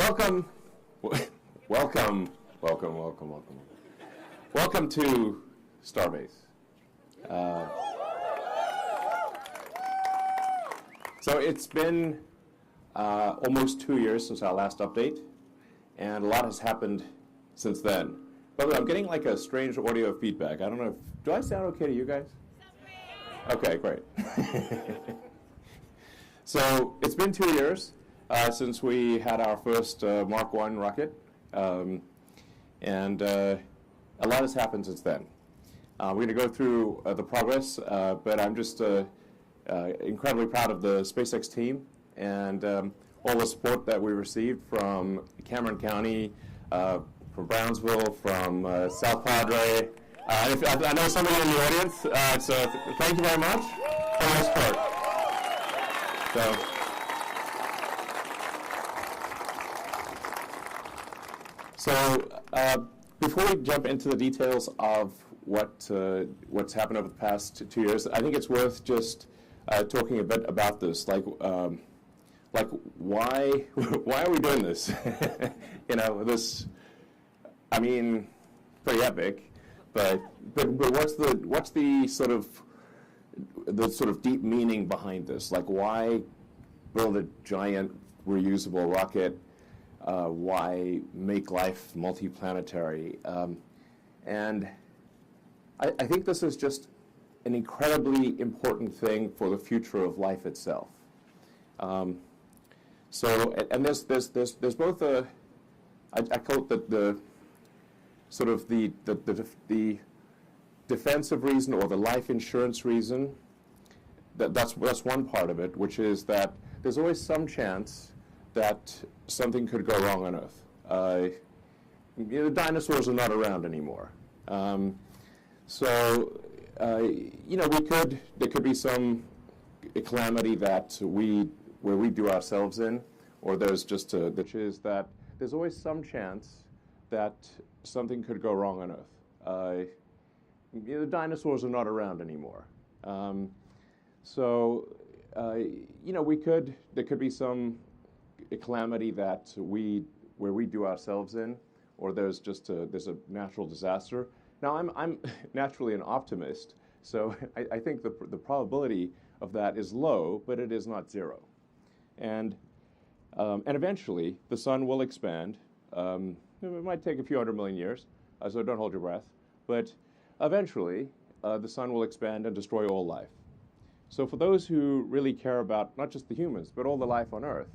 Welcome, welcome, welcome, welcome, welcome. Welcome to Starbase. So it's been almost 2 years since our last update, and a lot has happened since then. By the way, I'm getting like a strange audio feedback. I don't know do I sound okay to you guys? Okay, great. So it's been 2 years since we had our first Mark 1 rocket, and a lot has happened since then. We're going to go through the progress, but I'm just incredibly proud of the SpaceX team and all the support that we received from Cameron County, from Brownsville, from South Padre. I know somebody in the audience, so thank you very much for your support. So before we jump into the details of what's happened over the past 2 years, I think it's worth just talking a bit about this, like why are we doing this? This, I mean, pretty epic, but what's the sort of deep meaning behind this? Like, why build a giant reusable rocket? Why make life multiplanetary? And I think this is just an incredibly important thing for the future of life itself. And there's both I call it the sort of the defensive reason or the life insurance reason. That's one part of it, which is that there's always some chance that something could go wrong on Earth. The dinosaurs are not around anymore. There could be some calamity that where we do ourselves in, or there's just which is that there's always some chance that something could go wrong on Earth. The dinosaurs are not around anymore. There could be some calamity that where we do ourselves in, or there's a natural disaster. Now I'm naturally an optimist, so I think the probability of that is low, but it is not zero. And eventually the sun will expand. It might take a few 100 million years, so don't hold your breath. But eventually the sun will expand and destroy all life. So for those who really care about not just the humans, but all the life on Earth,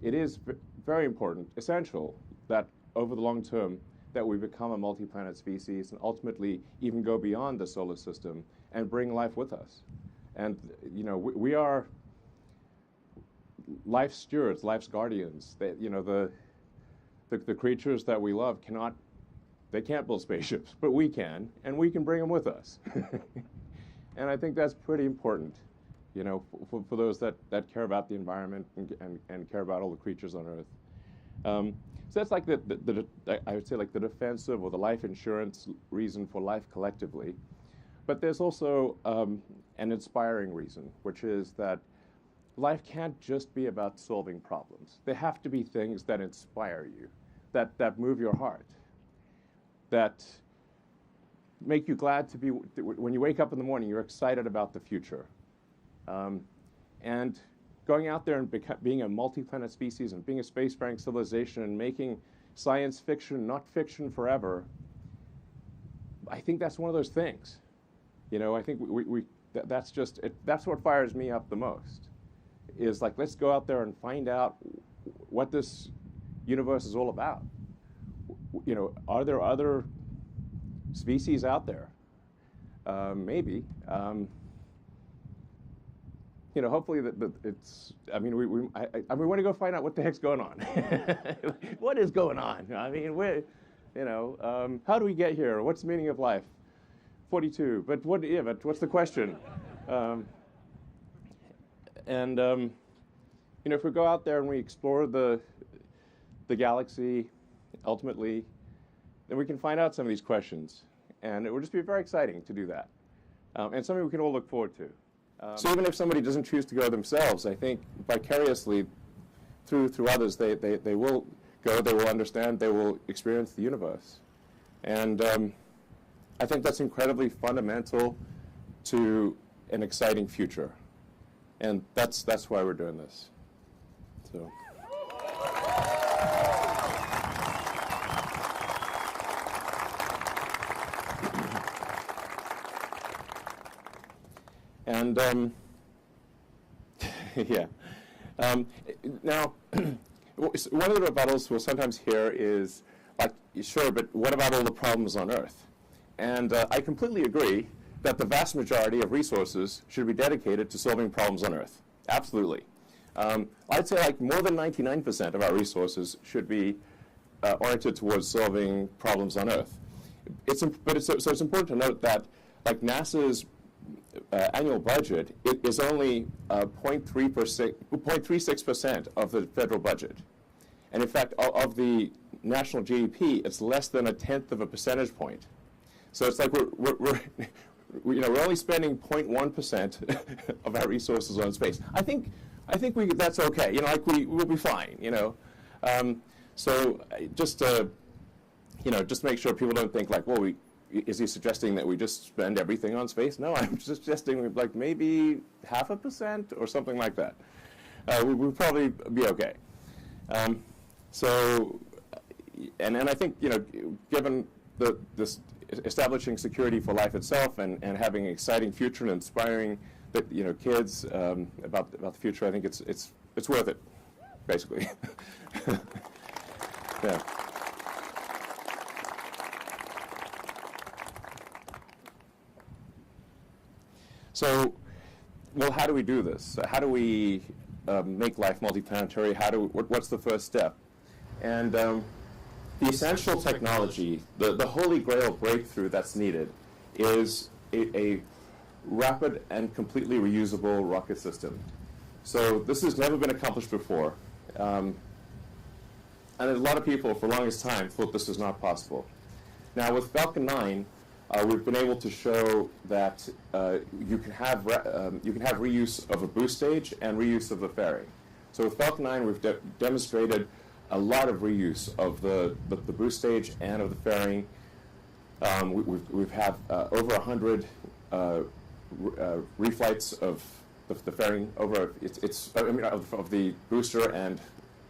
it is very important, essential, that over the long term that we become a multi-planet species and ultimately even go beyond the solar system and bring life with us. And we are life's stewards, life's guardians. The creatures that we love they can't build spaceships, but we can, and we can bring them with us. And I think that's pretty important, for those that care about the environment and care about all the creatures on Earth. So that's like I would say like the defensive or the life insurance reason for life collectively. But there's also an inspiring reason, which is that life can't just be about solving problems. There have to be things that inspire you, that move your heart, that make you glad to be, when you wake up in the morning, you're excited about the future. And going out there and being a multi-planet species and being a spacefaring civilization and making science fiction, not fiction forever, I think that's one of those things. I think that's what fires me up the most, is like, let's go out there and find out what this universe is all about. Are there other species out there? Maybe. Hopefully it's. I mean, we want to go find out what the heck's going on. What is going on? I mean, how do we get here? What's the meaning of life? 42. But what's the question? If we go out there and we explore the galaxy, ultimately, then we can find out some of these questions, and it will just be very exciting to do that, and something we can all look forward to. So even if somebody doesn't choose to go themselves, I think vicariously through others, they will go, they will understand, they will experience the universe. And I think that's incredibly fundamental to an exciting future. And that's why we're doing this. So. And yeah. Now, one of the rebuttals we'll sometimes hear is, like, sure, but what about all the problems on Earth? And I completely agree that the vast majority of resources should be dedicated to solving problems on Earth. Absolutely. I'd say like more than 99% of our resources should be oriented towards solving problems on Earth. So it's important to note that like NASA's annual budget is only 0.36% of the federal budget. And in fact, of the national GDP, it's less than 1/10 of a percentage point. So it's like we're only spending 0.1% of our resources on space. I think that's okay. Like we'll be fine. So just make sure people don't think like, well, is he suggesting that we just spend everything on space? No, I'm suggesting like maybe 0.5% or something like that. We'll probably be okay. And I think given this establishing security for life itself and having an exciting future and inspiring the kids about the future, I think it's worth it, basically. Yeah. So, well, how do we do this? How do we make life multiplanetary? What's the first step? And the essential technology, the holy grail breakthrough that's needed, is a rapid and completely reusable rocket system. So this has never been accomplished before. And a lot of people, for the longest time, thought this was not possible. Now, with Falcon 9, we've been able to show that you can have reuse of a boost stage and reuse of the fairing. So with Falcon 9, we've demonstrated a lot of reuse of the boost stage and of the fairing. We've had over 100 reflights of the fairing over of the booster, and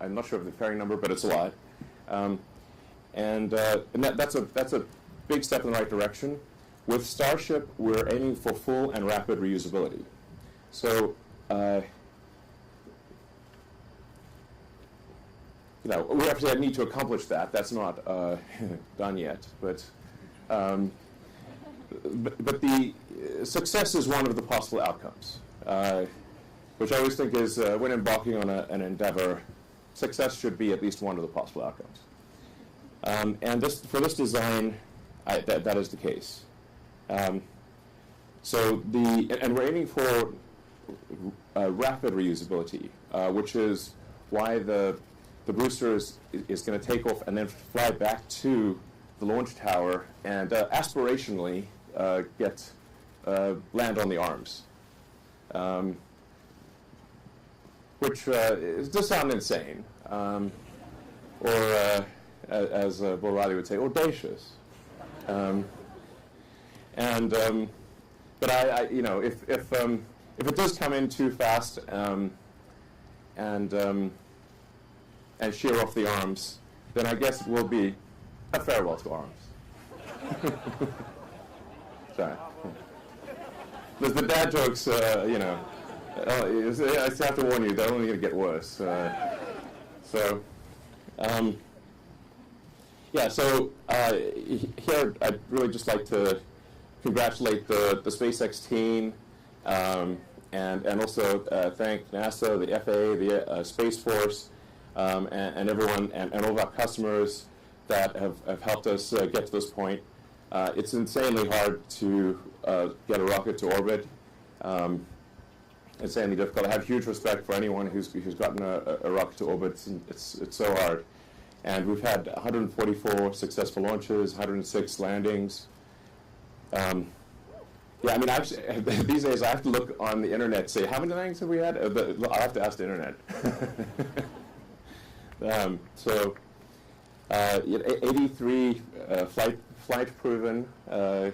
I'm not sure of the fairing number, but it's a lot. And that's a big step in the right direction. With Starship, we're aiming for full and rapid reusability. So, we actually need to accomplish that. That's not done yet, but the success is one of the possible outcomes, which I always think is when embarking on an endeavor, success should be at least one of the possible outcomes. And for this design, that is the case. And we're aiming for rapid reusability, which is why the booster is going to take off and then fly back to the launch tower and aspirationally land on the arms, which does sound insane, or as Bill Riley would say, audacious. But if it does come in too fast and shear off the arms, then I guess it will be a farewell to arms. Sorry. The dad jokes, I have to warn you, they're only going to get worse. Here I'd really just like to congratulate the SpaceX team and also thank NASA, the FAA, the Space Force, and everyone, and all of our customers that have helped us get to this point. It's insanely hard to get a rocket to orbit. Insanely difficult. I have huge respect for anyone who's gotten a rocket to orbit. It's so hard. And we've had 144 successful launches, 106 landings. Actually, these days I have to look on the internet and say, how many landings have we had? I have to ask the internet. 83 flight proven uh,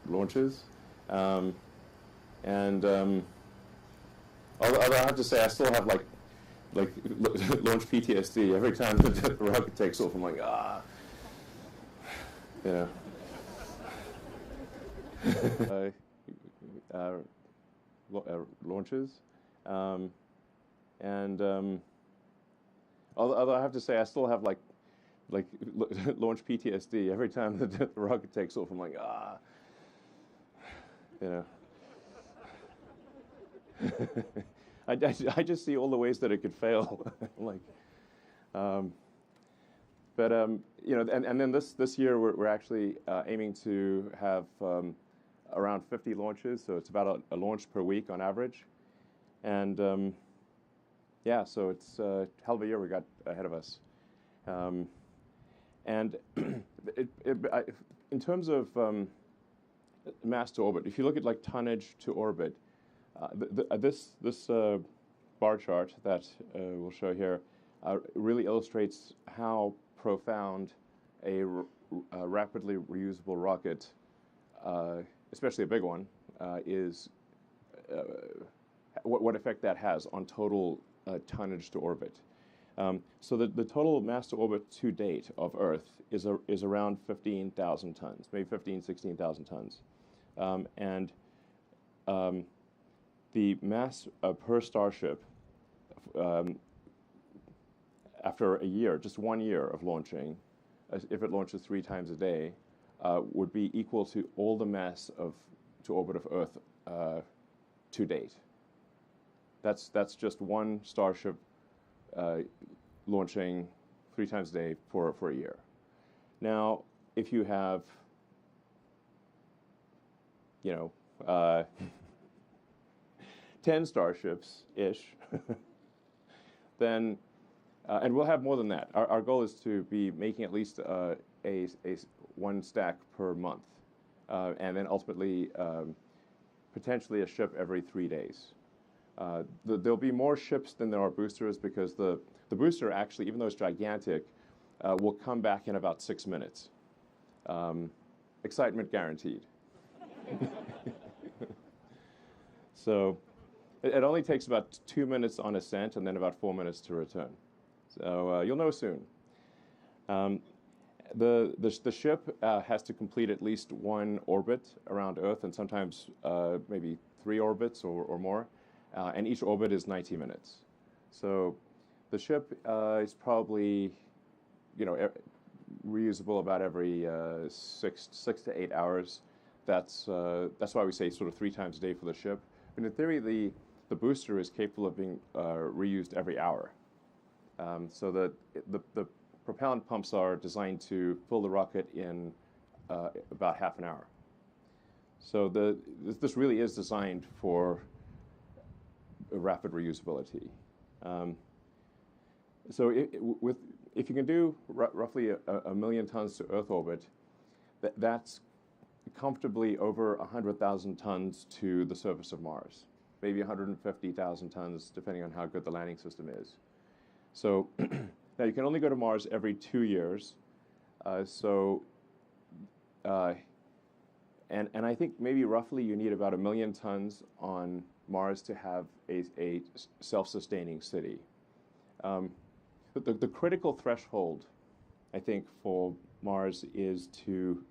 launches, and although I have to say I still have like launch PTSD every time the rocket takes off. I'm like, you know. Launches, and although I have to say I still have like launch PTSD every time the rocket takes off. I'm like, you know. I just see all the ways that it could fail. Like, but you know, and then this year we're actually aiming to have around 50 launches, so it's about a launch per week on average, and yeah, so it's a hell of a year we got ahead of us, and in terms of mass to orbit, if you look at like tonnage to orbit. This bar chart that we'll show here really illustrates how profound a rapidly reusable rocket, especially a big one, is, what effect that has on total tonnage to orbit. So the total mass to orbit to date of Earth is around 15,000 tons, maybe 16,000 tons, and the mass per starship after a year, just 1 year of launching, if it launches 3 times a day, would be equal to all the mass to orbit of Earth to date. That's just one starship launching 3 times a day for a year. Now, if you have, you know, 10 starships-ish, then, and we'll have more than that. Our goal is to be making at least a one stack per month, and then ultimately potentially a ship every 3 days. There'll be more ships than there are boosters because the booster actually, even though it's gigantic, will come back in about 6 minutes. Excitement guaranteed. So it only takes about 2 minutes on ascent and then about 4 minutes to return. So you'll know soon. The ship has to complete at least 1 orbit around Earth, and sometimes maybe 3 orbits or more. And each orbit is 90 minutes. So the ship is probably, you know, reusable about every 6 to 8 hours. That's why we say sort of 3 times a day for the ship. But in theory, the booster is capable of being reused every hour. So the propellant pumps are designed to fill the rocket in about half an hour. So this really is designed for rapid reusability. So if you can do roughly a million tons to Earth orbit, that's comfortably over 100,000 tons to the surface of Mars, maybe 150,000 tons, depending on how good the landing system is. So now you can only go to Mars every 2 years. And I think maybe roughly you need about 1 million tons on Mars to have a self-sustaining city. But the critical threshold, I think, for Mars is to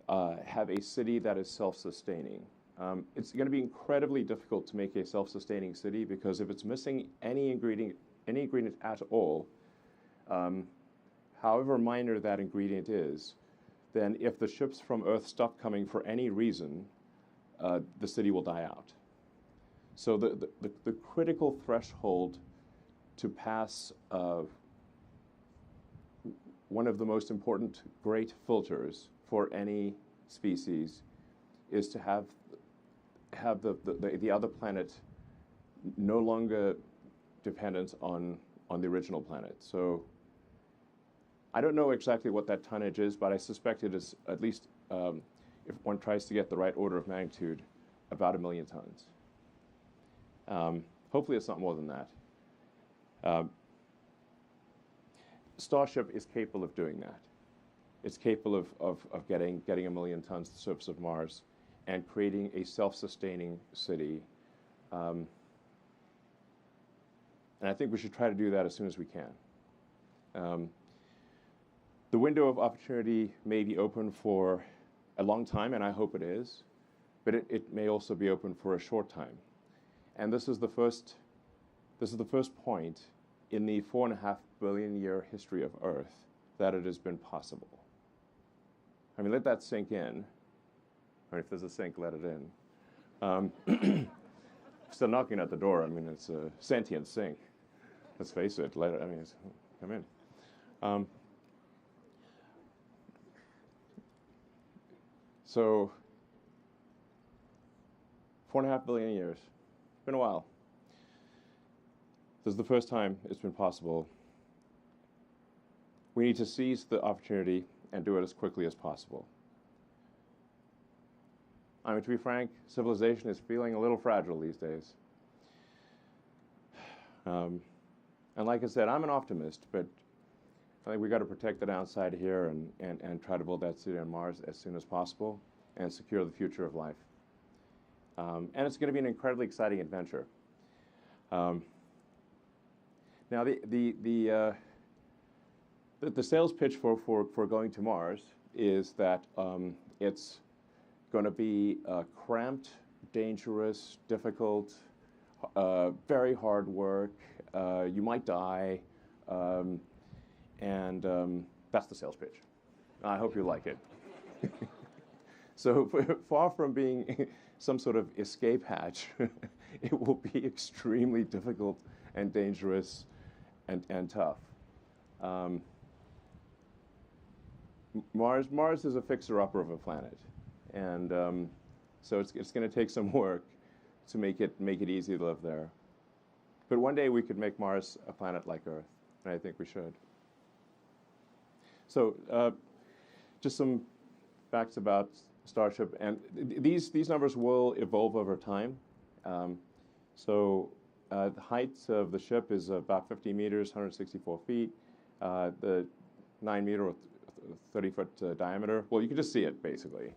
have a city that is self-sustaining. It's going to be incredibly difficult to make a self-sustaining city because if it's missing any ingredient at all, however minor that ingredient is, then if the ships from Earth stop coming for any reason, the city will die out. So the critical threshold to pass one of the most important great filters for any species is to have the other planet no longer dependent on the original planet. So I don't know exactly what that tonnage is, but I suspect it is at least, if one tries to get the right order of magnitude, about 1 million tons. Hopefully it's not more than that. Starship is capable of doing that. It's capable of getting 1 million tons to the surface of Mars and creating a self-sustaining city. And I think we should try to do that as soon as we can. The window of opportunity may be open for a long time, and I hope it is, but it may also be open for a short time. And this is the first point in the 4.5 billion year history of Earth that it has been possible. I mean, let that sink in. Or if there's a sink, let it in. Still knocking at the door. I mean, it's a sentient sink. Let's face it. Come in. So, 4.5 billion years. It's been a while. This is the first time it's been possible. We need to seize the opportunity and do it as quickly as possible. I mean, to be frank, civilization is feeling a little fragile these days. And like I said, I'm an optimist, but I think we've got to protect the downside here and try to build that city on Mars as soon as possible and secure the future of life. And it's going to be an incredibly exciting adventure. Now, the sales pitch for going to Mars is that it's going to be cramped, dangerous, difficult, very hard work. You might die, and that's the sales pitch. I hope you like it. So far from being some sort of escape hatch, it will be extremely difficult and dangerous and tough. Mars is a fixer-upper of a planet, and so it's going to take some work to make it easy to live there. But one day we could make Mars a planet like Earth, and I think we should. So, just some facts about Starship, and these numbers will evolve over time. The height of the ship is about 50 meters, 164 feet. The 9-meter or 30-foot diameter. Well, you can just see it, basically.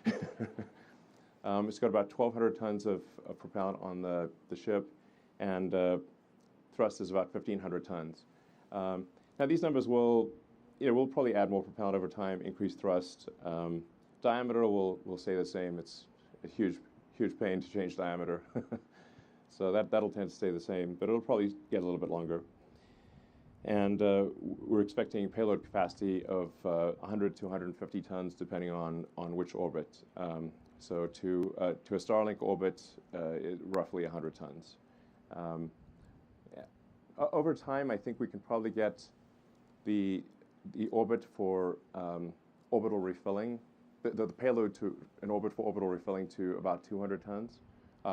It's got about 1,200 tons of propellant on the ship, and thrust is about 1,500 tons. Now, these numbers will, we'll probably add more propellant over time, increase thrust. Diameter will stay the same. It's a huge pain to change diameter. So that'll tend to stay the same, but it'll probably get a little bit longer. And we're expecting payload capacity of 100 to 150 tons, depending on which orbit. So to a Starlink orbit, roughly 100 tons. Over time, I think we can probably get the orbit for orbital refilling, the payload to an orbit for orbital refilling to about 200 tons,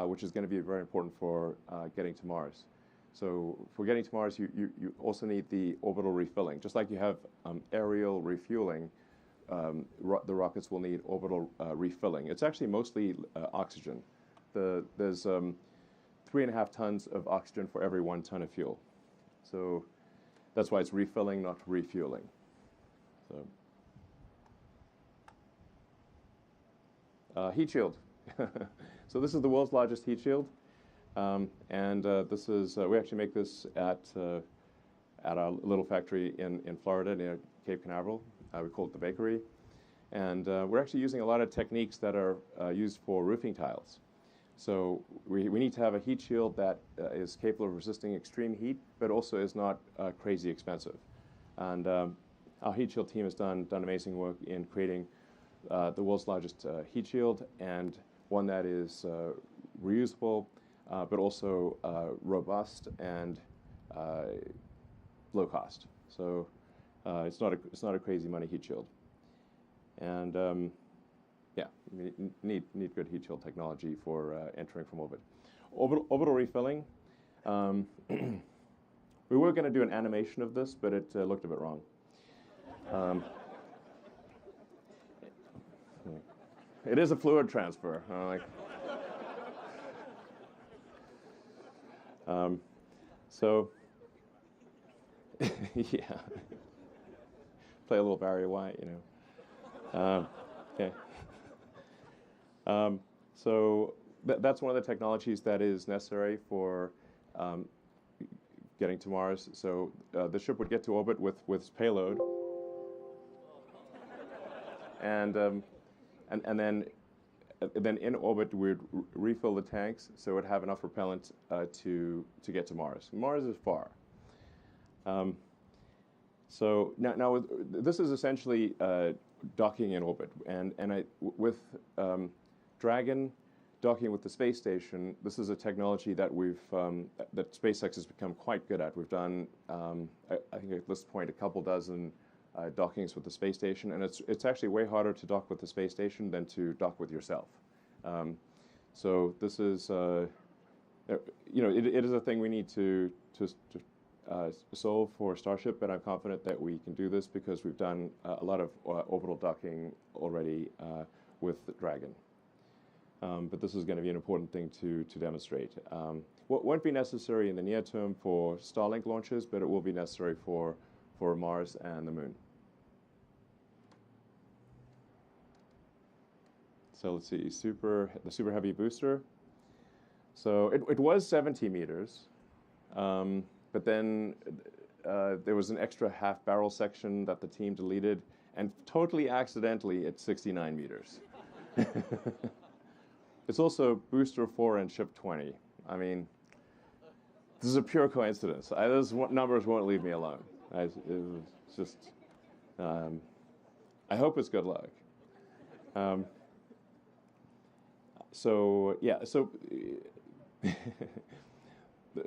which is going to be very important for getting to Mars. So for getting to Mars, you also need the orbital refilling. Just like you have aerial refueling, the rockets will need orbital refilling. It's actually mostly oxygen. There's 3.5 tons of oxygen for every 1 ton of fuel. So that's why it's refilling, not refueling. So heat shield. So this is the world's largest heat shield. This is we actually make this at our little factory in Florida near Cape Canaveral. We call it the bakery, and we're actually using a lot of techniques that are used for roofing tiles. So we need to have a heat shield that is capable of resisting extreme heat, but also is not crazy expensive. And our heat shield team has done amazing work in creating the world's largest heat shield, and one that is reusable, but also robust and low cost. So it's not a crazy money heat shield. And yeah, you need good heat shield technology for entering from orbit. Orbital refilling. We were going to do an animation of this, but it looked a bit wrong. It is a fluid transfer. So Yeah. Play a little Barry White, you know. Okay. So that's one of the technologies that is necessary for um, getting to Mars. So the ship would get to orbit with its payload, and then in orbit we'd refill the tanks so it would have enough propellant to get to Mars. Mars is far. Um, so now this is essentially docking in orbit, and with Dragon docking with the space station, this is a technology that that SpaceX has become quite good at. We've done, I think at this point, a couple dozen dockings with the space station, and it's actually way harder to dock with the space station than to dock with yourself. So this is, you know, it is a thing we need to solve for Starship, and I'm confident that we can do this because we've done a lot of orbital docking already with Dragon. But this is going to be an important thing to demonstrate. Won't be necessary in the near term for Starlink launches, but it will be necessary for Mars and the Moon. So let's see, the Super Heavy booster. So it was 70 meters, but then there was an extra half barrel section that the team deleted, and totally accidentally it's 69 meters. It's also booster 4 and ship 20. I mean, this is a pure coincidence. Those numbers won't leave me alone. It's just, I hope it's good luck. So yeah, so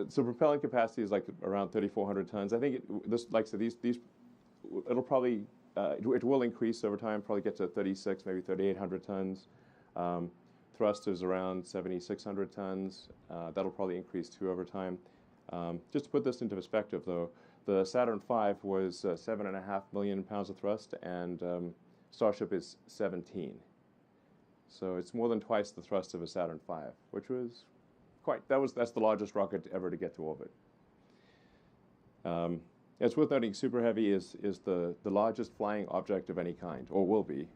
so propellant capacity is like around 3,400 tons. I think like I said, it'll probably it will increase over time. Probably get to 36, maybe 3,800 tons. Thrust is around 7,600 tons. That'll probably increase too over time. Just to put this into perspective, though, the Saturn V was 7.5 million pounds of thrust, and Starship is 17. So it's more than twice the thrust of a Saturn V, which was that's the largest rocket ever to get to orbit. It's worth noting Super Heavy is the largest flying object of any kind, or will be.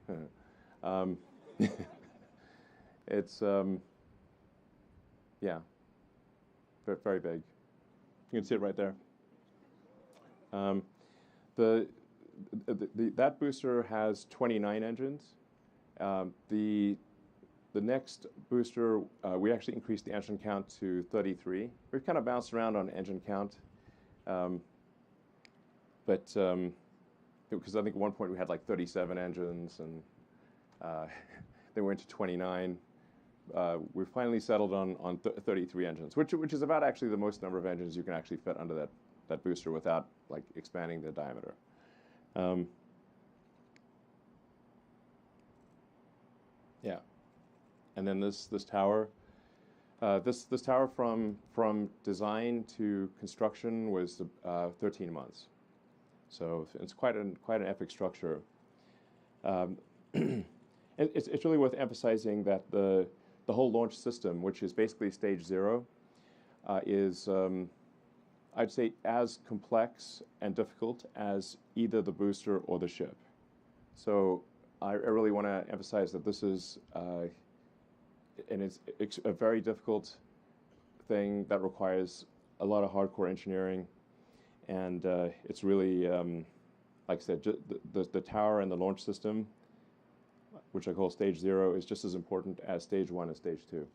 It's yeah, very big. You can see it right there. That booster has 29 engines. The next booster, we actually increased the engine count to 33. We've kind of bounced around on engine count, but because I think at one point we had like 37 engines, and then we went to 29. We finally settled on 33 engines, which is about actually the most number of engines you can actually fit under that booster without like expanding the diameter. Yeah, and then this tower, this tower from design to construction was 13 months, so it's quite an epic structure. It's really worth emphasizing that the whole launch system, which is basically stage 0, is I'd say as complex and difficult as either the booster or the ship. So I really want to emphasize that this is and it's a very difficult thing that requires a lot of hardcore engineering, and it's really like I said, the tower and the launch system, which I call stage 0, is just as important as stage 1 and stage 2.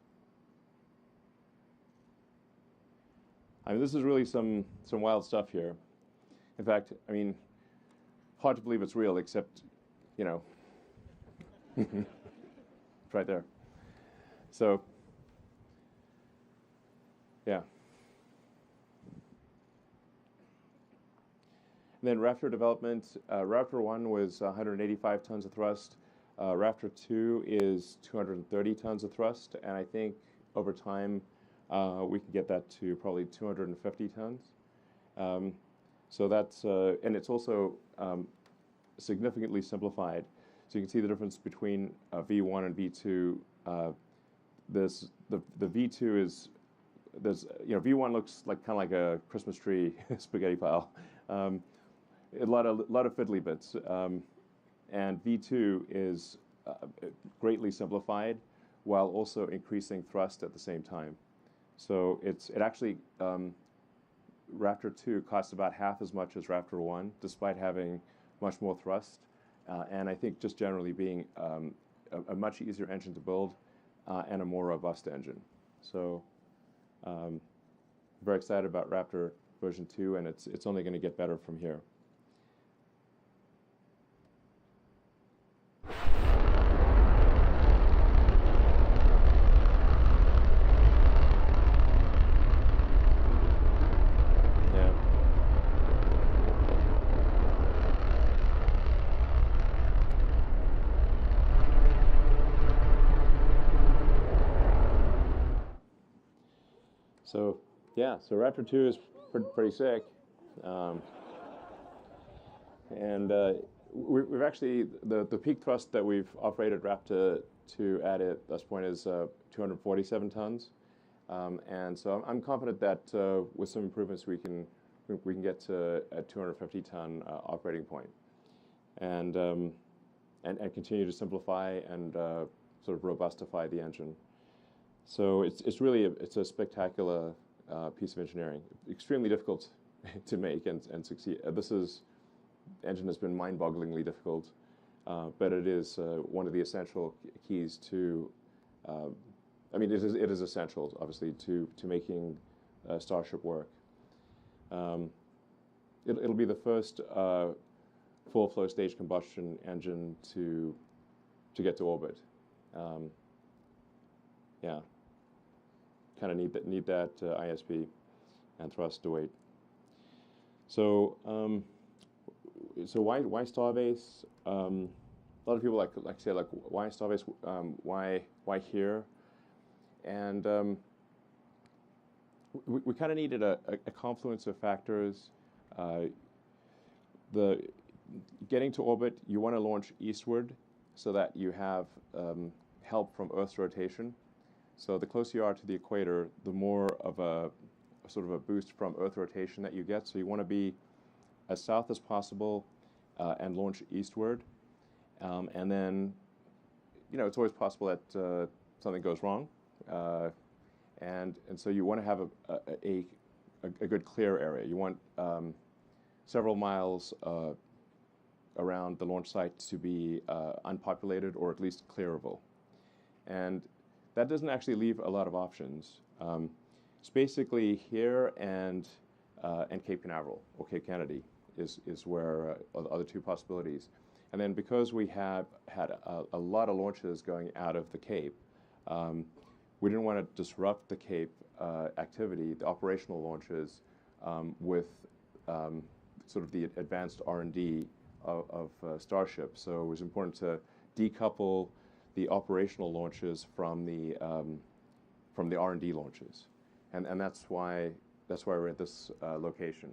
I mean, this is really some wild stuff here. In fact, I mean, hard to believe it's real, except, you know, it's right there. So, yeah. And then Raptor development. Raptor 1 was 185 tons of thrust. Raptor 2 is 230 tons of thrust, and I think over time we can get that to probably 250 tons. So that's, and it's also significantly simplified. So you can see the difference between V1 and V2. The V2 is there's V1 looks like kind of like a Christmas tree spaghetti pile, a lot of fiddly bits, and V2 is greatly simplified while also increasing thrust at the same time. So it actually Raptor 2 costs about half as much as Raptor 1, despite having much more thrust, and I think just generally being a much easier engine to build and a more robust engine. So very excited about Raptor version 2, and it's only going to get better from here. So yeah, so Raptor 2 is pretty sick, and we've actually the peak thrust that we've operated Raptor 2 at this point is 247 tons, and so I'm confident that with some improvements we can get to a 250-ton operating point, and continue to simplify and sort of robustify the engine. So it's really a spectacular piece of engineering. Extremely difficult to make and succeed. Engine has been mind-bogglingly difficult, but it is one of the essential keys to. I mean, it is essential, obviously, to making Starship work. It'll be the first full flow stage combustion engine to get to orbit. Yeah. Kind of need that ISP and thrust to weight. So why Starbase? A lot of people like say why Starbase? Why here? And we kind of needed a confluence of factors. The getting to orbit, you want to launch eastward so that you have help from Earth's rotation. So the closer you are to the equator, the more of a sort of a boost from Earth rotation that you get. So you want to be as south as possible and launch eastward. And then, it's always possible that something goes wrong. And so you want to have a good clear area. You want several miles around the launch site to be unpopulated or at least clearable. And that doesn't actually leave a lot of options. It's basically here and Cape Canaveral or Cape Kennedy is where are the other two possibilities. And then because we have had a lot of launches going out of the Cape, we didn't want to disrupt the Cape activity, the operational launches, with sort of the advanced R&D of Starship. So it was important to decouple the operational launches from the R&D launches, and that's why we're at this location.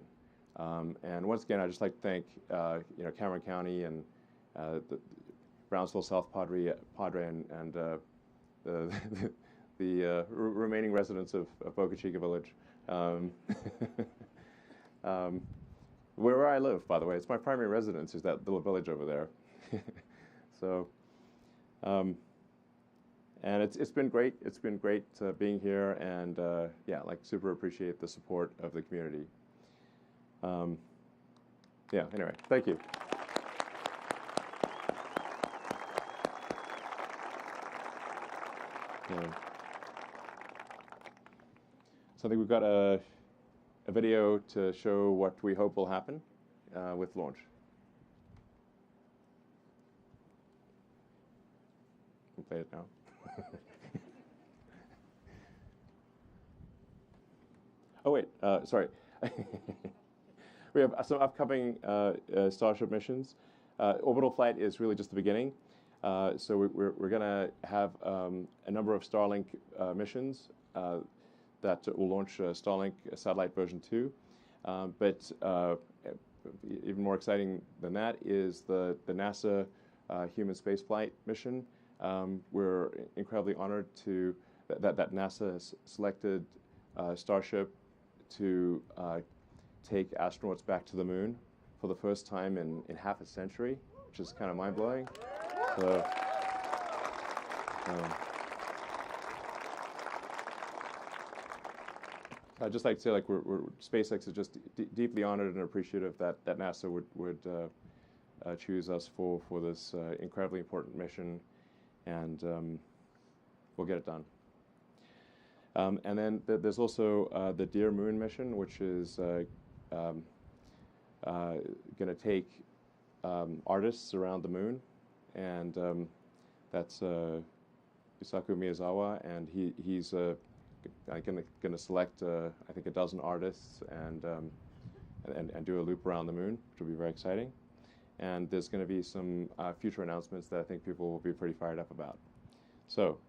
And once again, I'd just like to thank Cameron County and the Brownsville South Padre and the remaining residents of Boca Chica Village, where I live, by the way. It's my primary residence is that little village over there. So. And it's been great. It's been great being here, and super appreciate the support of the community. Anyway, thank you. So I think we've got a video to show what we hope will happen with launch. Play it now. Oh wait, sorry. We have some upcoming Starship missions. Orbital flight is really just the beginning. So we're going to have a number of Starlink missions that will launch Starlink satellite version 2. But even more exciting than that is the NASA human spaceflight mission. We're incredibly honored that NASA has selected Starship to take astronauts back to the moon for the first time in half a century, which is kind of mind-blowing. So, I'd just like to say, like, SpaceX is just deeply honored and appreciative that NASA would choose us for this incredibly important mission, and we'll get it done. And then there's also the Dear Moon mission, which is going to take artists around the moon, and that's Yusaku Miyazawa, and he's going to select I think a dozen artists and do a loop around the moon, which will be very exciting. And there's going to be some future announcements that I think people will be pretty fired up about. So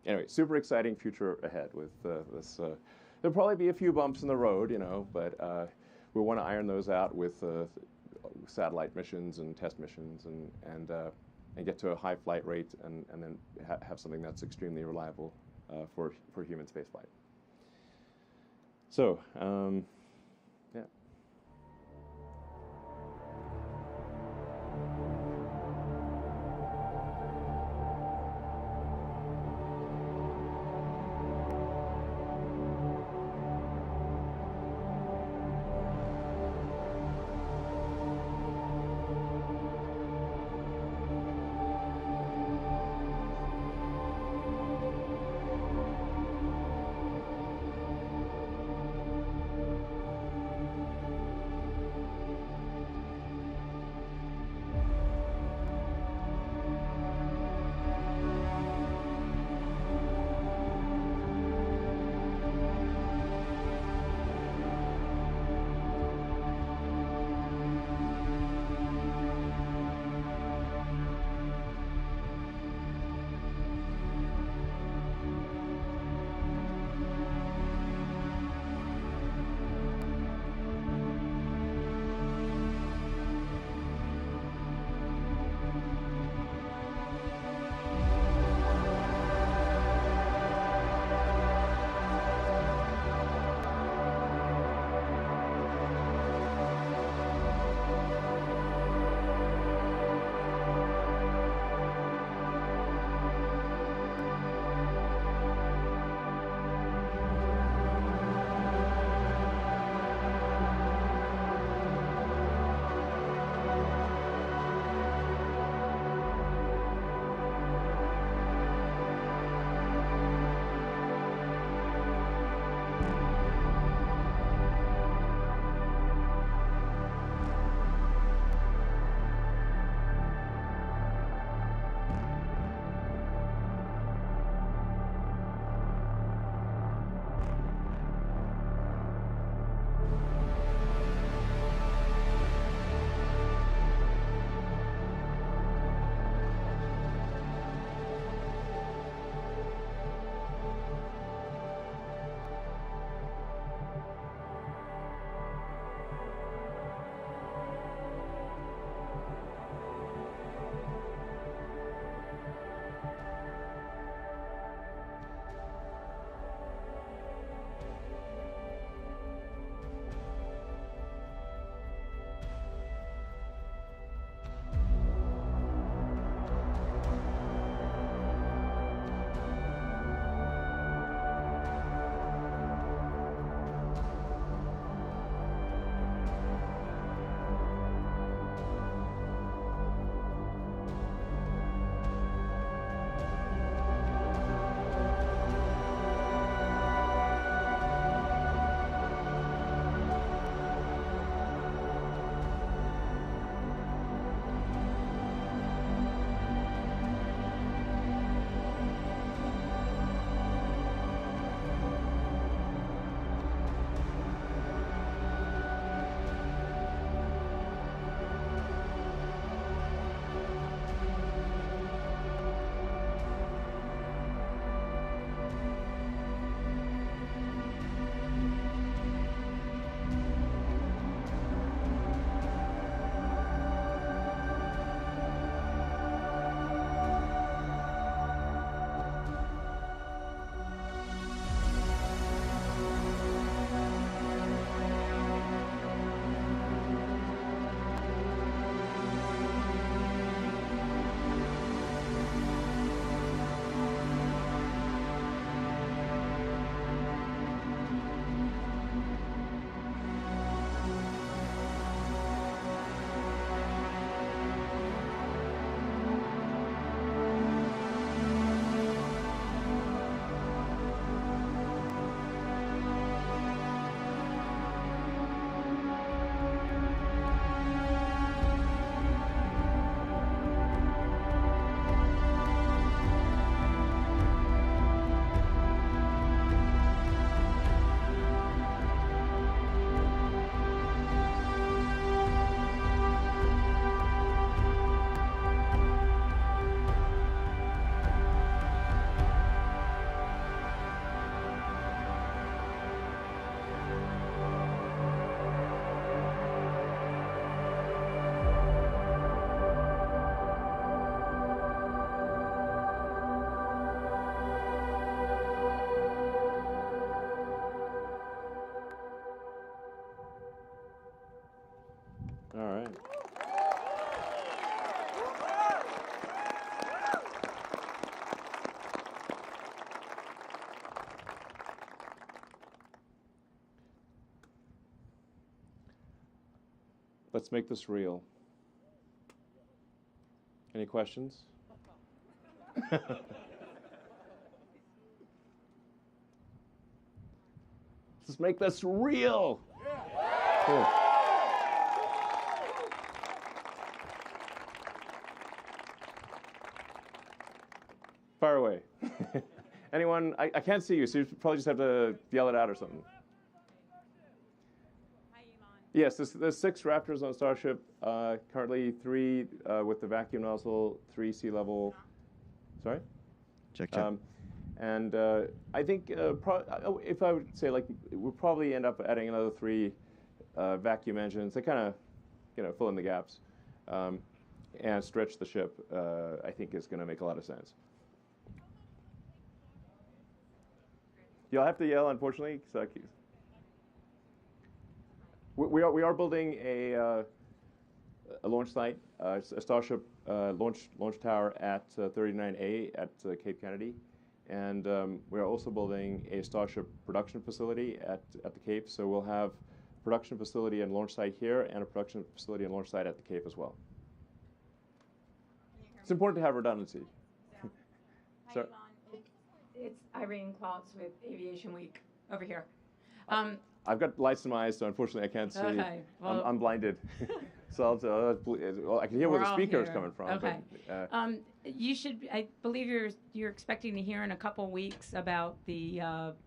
anyway, super exciting future ahead with this. There'll probably be a few bumps in the road, you know, but we want to iron those out with satellite missions and test missions and get to a high flight rate and then have something that's extremely reliable for human spaceflight. So, yeah. Let's make this real. Any questions? Let's make this real. Cool. Fire away. Anyone? I can't see you, so you probably just have to yell it out or something. Hi, Elon. Yes, there's 6 Raptors on Starship. Currently 3 with the vacuum nozzle, 3 sea level. Sorry? Check, check. And I think if I would say, like, we'll probably end up adding another 3 vacuum engines. They kind of, fill in the gaps and stretch the ship. I think is going to make a lot of sense. You'll have to yell, unfortunately. So we are building a launch site, a Starship launch tower at 39A at Cape Kennedy. And we are also building a Starship production facility at the Cape. So we'll have a production facility and launch site here and a production facility and launch site at the Cape as well. It's important to have redundancy. So, hi, Elon. It's Irene Klotz with Aviation Week over here. I've got lights in my eyes, so unfortunately I can't see. Okay, well, I'm blinded. So I can hear where the speaker is coming from. Okay. But, you should. I believe you're expecting to hear in a couple weeks about the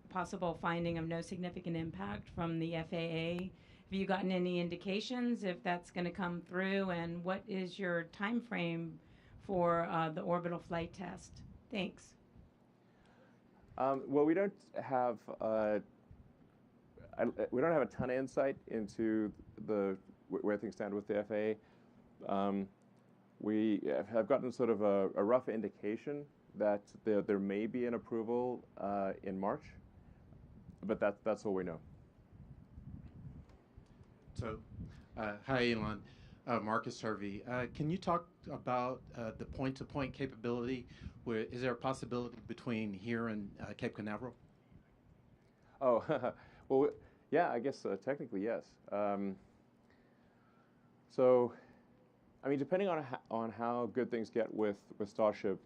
possible finding of no significant impact from the FAA. Have you gotten any indications if that's going to come through, and what is your time frame for the orbital flight test? Thanks. well, we don't have a ton of insight into where things stand with the FAA. We have gotten sort of a rough indication that there may be an approval in March, but that's all we know. So, hi, Elon. Marcus Hervey. Can you talk about the point-to-point capability? Is there a possibility between here and Cape Canaveral? Oh, well, yeah, I guess technically yes. So, I mean, depending on how good things get with Starship,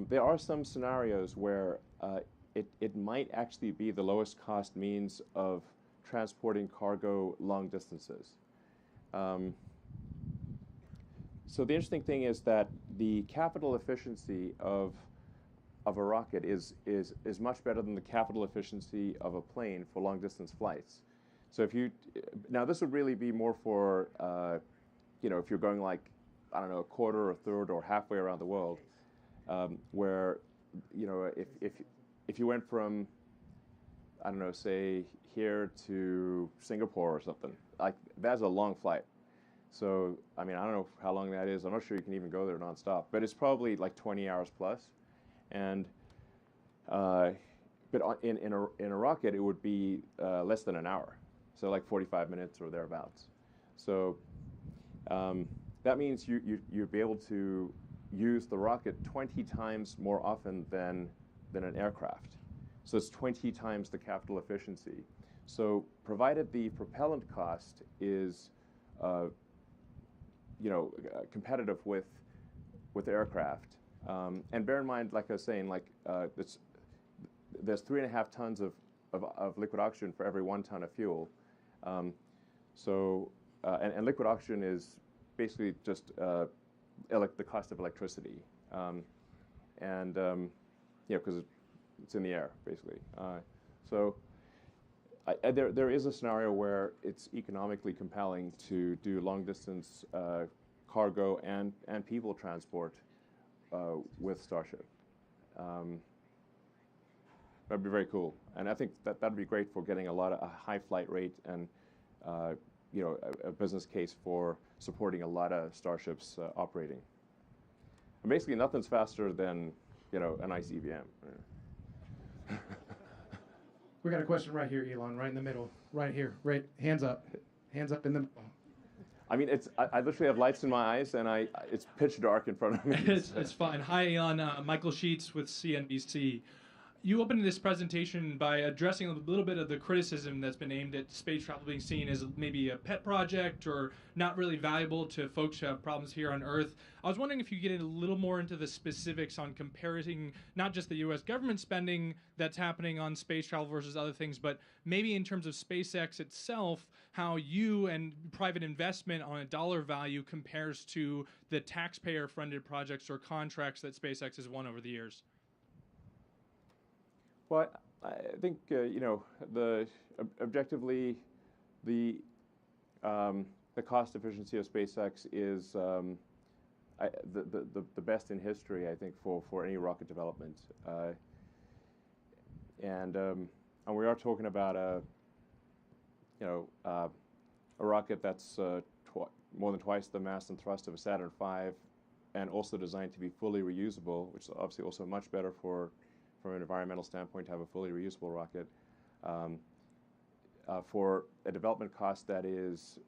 there are some scenarios where it might actually be the lowest cost means of transporting cargo long distances. So the interesting thing is that the capital efficiency of a rocket is much better than the capital efficiency of a plane for long distance flights. So now this would really be more for if you're going like, I don't know, a quarter or a third or halfway around the world, where if you went from, I don't know, say here to Singapore or something, like that's a long flight. So, I mean, I don't know how long that is. I'm not sure you can even go there nonstop, but it's probably like 20 hours plus. And but in a rocket, it would be less than an hour, so like 45 minutes or thereabouts. So that means you'd be able to use the rocket 20 times more often than an aircraft. So it's 20 times the capital efficiency. So provided the propellant cost is competitive with aircraft. And bear in mind, like I was saying, there's 3.5 tons of liquid oxygen for every 1 ton of fuel. And liquid oxygen is basically just the cost of electricity. Because it's in the air, basically. There is a scenario where it's economically compelling to do long-distance cargo and people transport with Starship. That'd be very cool, and I think that'd be great for getting a high flight rate and a business case for supporting a lot of Starships operating. And basically, nothing's faster than an ICBM. We got a question right here, Elon, right in the middle, right here, right, hands up in the middle. I mean, I literally have lights in my eyes, and it's pitch dark in front of me. It's fine. Hi, Elon. Michael Sheets with CNBC. You opened this presentation by addressing a little bit of the criticism that's been aimed at space travel being seen as maybe a pet project or not really valuable to folks who have problems here on Earth. I was wondering if you could get a little more into the specifics on comparing not just the U.S. government spending that's happening on space travel versus other things, but maybe in terms of SpaceX itself, how you and private investment on a dollar value compares to the taxpayer-funded projects or contracts that SpaceX has won over the years. Well, I think objectively, the cost efficiency of SpaceX is the best in history, I think, for any rocket development, and we are talking about a rocket that's more than twice the mass and thrust of a Saturn V, and also designed to be fully reusable, which is obviously also much better from an environmental standpoint to have a fully reusable rocket, for a development cost that is,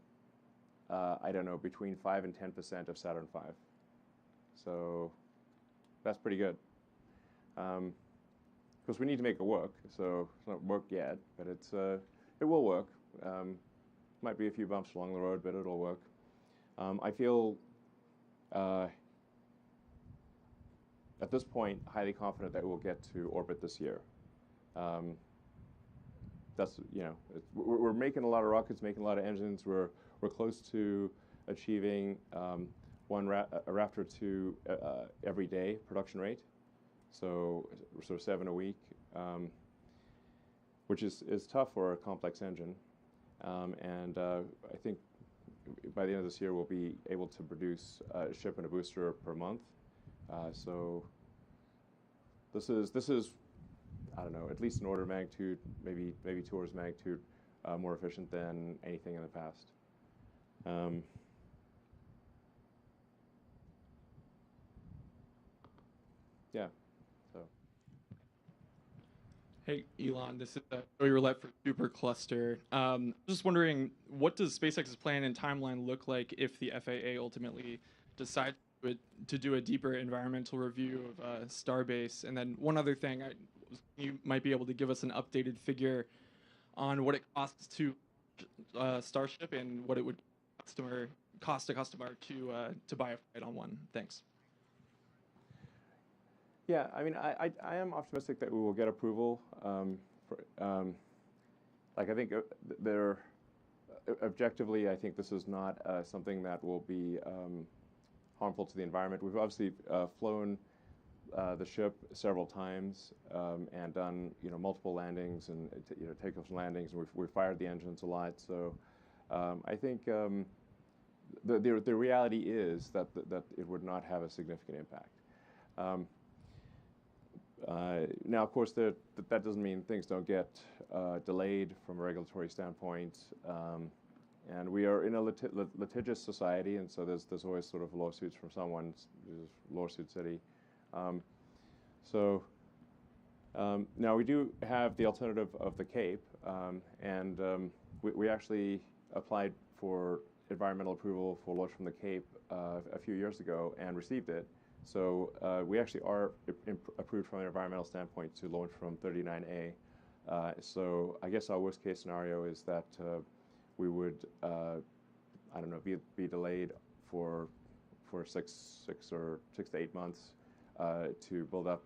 I don't know, between 5 and 10% of Saturn V. So that's pretty good. Because we need to make it work, so it's not worked yet, but it will work. Might be a few bumps along the road, but it'll work. I feel at this point, highly confident that we'll get to orbit this year. That's we're making a lot of rockets, making a lot of engines. We're close to achieving a Raptor 2 every day production rate, so sort of 7 a week, which is tough for a complex engine. And I think by the end of this year, we'll be able to produce a ship and a booster per month. So this is I don't know, at least an order of magnitude, maybe 2 orders of magnitude more efficient than anything in the past. Yeah. So. Hey, Elon, this is Joey Roulette for Supercluster. Just wondering, what does SpaceX's plan and timeline look like if the FAA ultimately decides to do a deeper environmental review of Starbase? And then one other thing, you might be able to give us an updated figure on what it costs to Starship and what it would cost a customer to buy a flight on one. Thanks. Yeah, I mean, I am optimistic that we will get approval. I think objectively, I think this is not something that will be harmful to the environment. We've obviously flown the ship several times and done multiple landings and takeoffs and landings, and we've fired the engines a lot. So I think the reality is that it would not have a significant impact. Now, of course, that doesn't mean things don't get delayed from a regulatory standpoint. And we are in a litigious society, and so there's always sort of lawsuits from someone, lawsuit city. Now we do have the alternative of the Cape, and we actually applied for environmental approval for launch from the Cape a few years ago and received it. So we actually are approved from an environmental standpoint to launch from 39A. So I guess our worst case scenario is that we would, I don't know, be delayed for 6 to 8 months to build up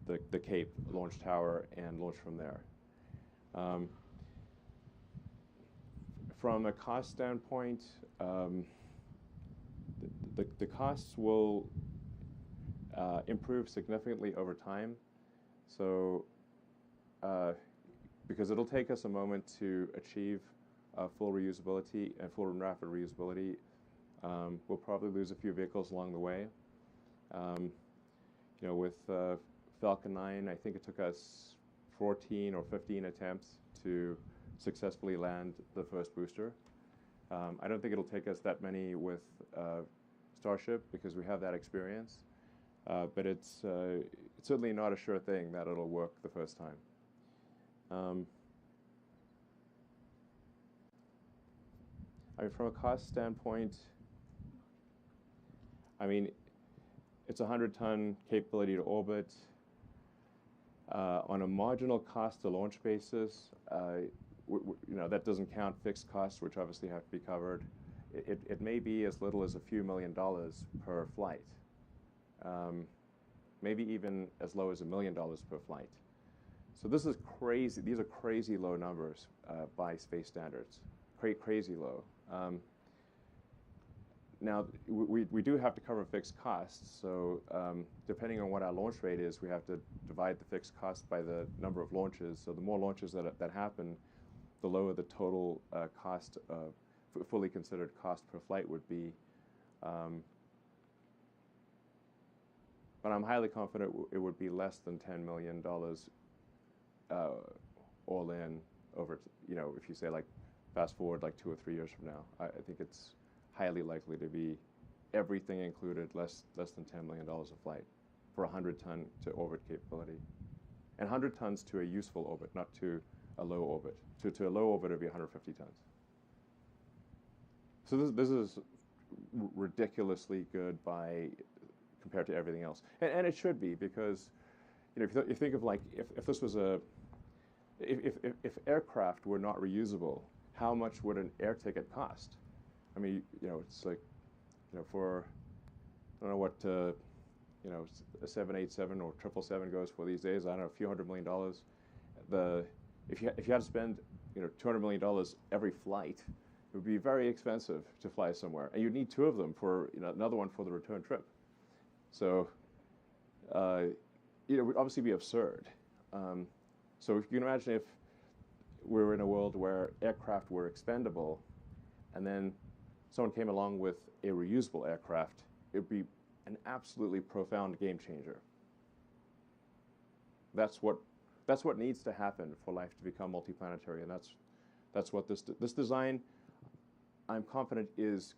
the Cape launch tower and launch from there. From a cost standpoint, the costs will improve significantly over time. So because it'll take us a moment to achieve full reusability and full and rapid reusability, we'll probably lose a few vehicles along the way. With Falcon 9, I think it took us 14 or 15 attempts to successfully land the first booster. I don't think it'll take us that many with Starship because we have that experience. But it's certainly not a sure thing that it'll work the first time. I mean, from a cost standpoint, I mean, it's a 100-ton capability to orbit. On a marginal cost to launch basis, that doesn't count fixed costs, which obviously have to be covered. It may be as little as a few $1,000,000 per flight, maybe even as low as $1 million per flight. So this is crazy. These are crazy low numbers by space standards, crazy low. Now, we do have to cover fixed costs, so depending on what our launch rate is, we have to divide the fixed cost by the number of launches. So the more launches that happen, the lower the total cost, fully considered cost per flight would be. But I'm highly confident it would be less than $10 million all in over, if you say like fast forward like 2 or 3 years from now. I think it's highly likely to be everything included less than $10 million a flight for 100-ton to orbit capability. And 100 tons to a useful orbit, not to a low orbit. To a low orbit, it would be 150 tons. So this is ridiculously good compared to everything else. And it should be, because if you think of like, if this was if aircraft were not reusable, how much would an air ticket cost? I mean, it's like, for, I don't know what, a 787 or 777 goes for these days. I don't know, a few $100 million. If you had to spend, $200 million every flight, it would be very expensive to fly somewhere, and you'd need 2 of them for, another one for the return trip. So, it would obviously be absurd. So if you can imagine if we were in a world where aircraft were expendable, and then someone came along with a reusable aircraft, it would be an absolutely profound game changer. That's what needs to happen for life to become multiplanetary, and that's what this design, I'm confident, is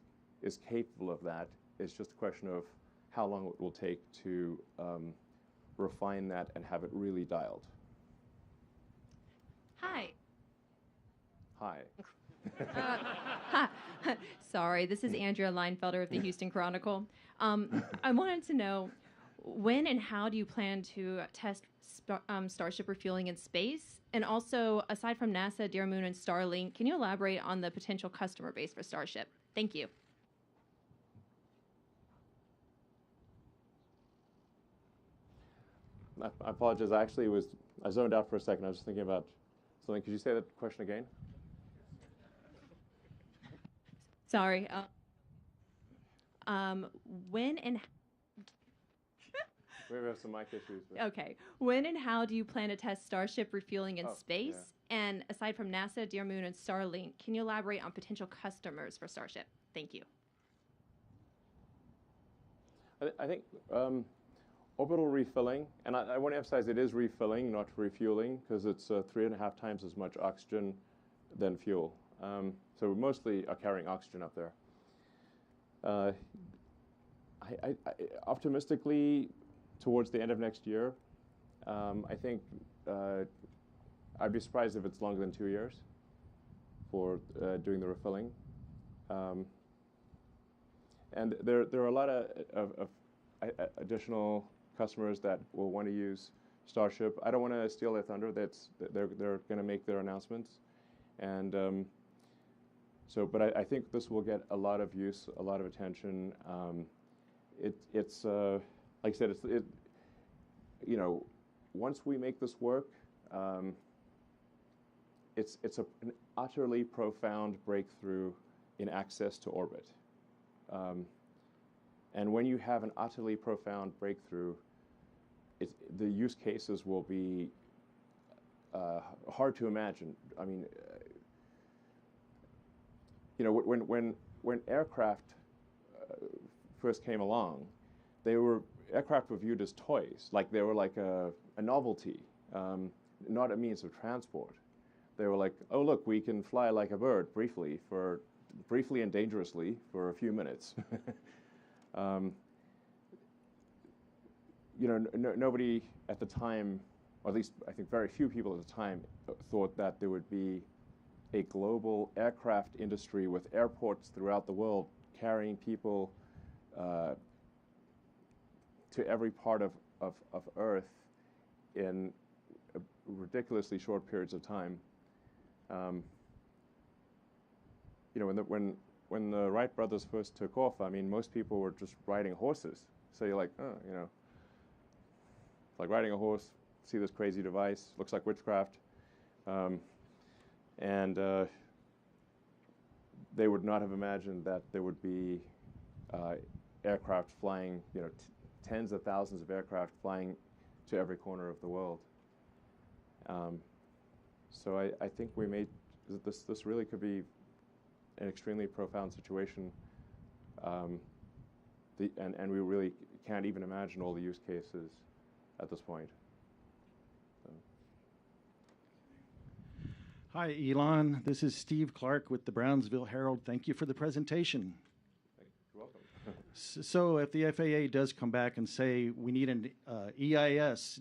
capable of that. It's just a question of how long it will take to refine that and have it really dialed. Hi. Hi. Sorry, this is Andrea Leinfelder of the Houston Chronicle. I wanted to know, when and how do you plan to test Starship refueling in space? And also, aside from NASA, Dear Moon, and Starlink, can you elaborate on the potential customer base for Starship? Thank you. I apologize. I zoned out for a second. I was just thinking about something. Could you say that question again? Sorry. When and We have some mic issues. okay. When and how do you plan to test Starship refueling in space? Yeah. And aside from NASA, Dear Moon, and Starlink, can you elaborate on potential customers for Starship? Thank you. I think orbital refilling, and I want to emphasize it is refilling, not refueling, because it's 3.5 times as much oxygen than fuel. So we mostly are carrying oxygen up there. I optimistically, towards the end of next year, I think I'd be surprised if it's longer than 2 years for doing the refilling. And there are a lot of additional customers that will want to use Starship. I don't want to steal their thunder. They're going to make their announcements, and but I think this will get a lot of use, a lot of attention. It's like I said, once we make this work, it's an utterly profound breakthrough in access to orbit. And when you have an utterly profound breakthrough, the use cases will be hard to imagine. I mean, when aircraft first came along, aircraft were viewed as toys, like they were like a novelty, not a means of transport. They were like, oh look, we can fly like a bird briefly and dangerously for a few minutes. Nobody at the time, or at least I think very few people at the time, thought that there would be a global aircraft industry with airports throughout the world carrying people to every part of Earth in ridiculously short periods of time. You know, when the Wright brothers first took off, I mean, most people were just riding horses. So you're like, oh, you know, it's like riding a horse. See this crazy device, looks like witchcraft, and they would not have imagined that there would be aircraft flying, you know, tens of thousands of aircraft flying to every corner of the world. So I think we made this really could be an extremely profound situation, and we really can't even imagine all the use cases at this point. So. Hi, Elon. This is Steve Clark with the Brownsville Herald. Thank you for the presentation. You're welcome. So if the FAA does come back and say we need an EIS,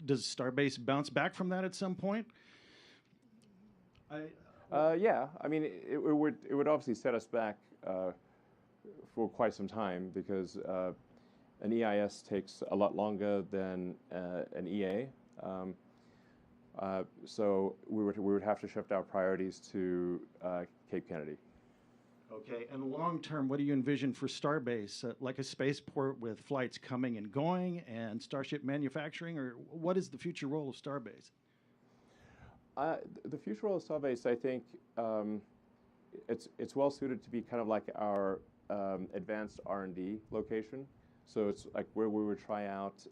does Starbase bounce back from that at some point? Yeah, I mean, it would obviously set us back for quite some time because an EIS takes a lot longer than an EA. So we would have to shift our priorities to Cape Kennedy. Okay, and long term, what do you envision for Starbase? Like a spaceport with flights coming and going and Starship manufacturing, or what is the future role of Starbase? The future role of Starbase, I think, it's well suited to be kind of like our advanced R&D location. So it's like where we would try out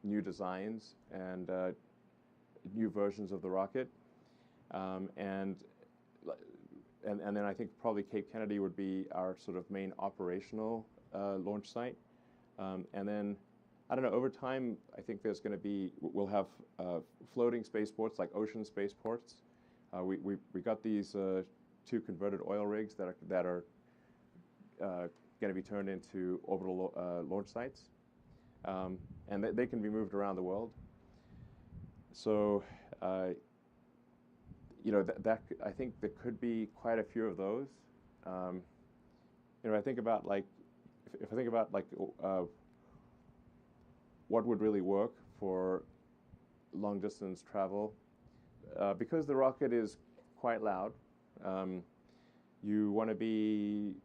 new designs and new versions of the rocket, and then I think probably Cape Kennedy would be our sort of main operational launch site, and then. I don't know, over time, I think we'll have floating spaceports, like ocean spaceports. We got these 2 converted oil rigs that are going to be turned into orbital launch sites. And they can be moved around the world. So, you know, I think there could be quite a few of those. You know, I think about like, if I think about like, what would really work for long distance travel. Because the rocket is quite loud, you want to be,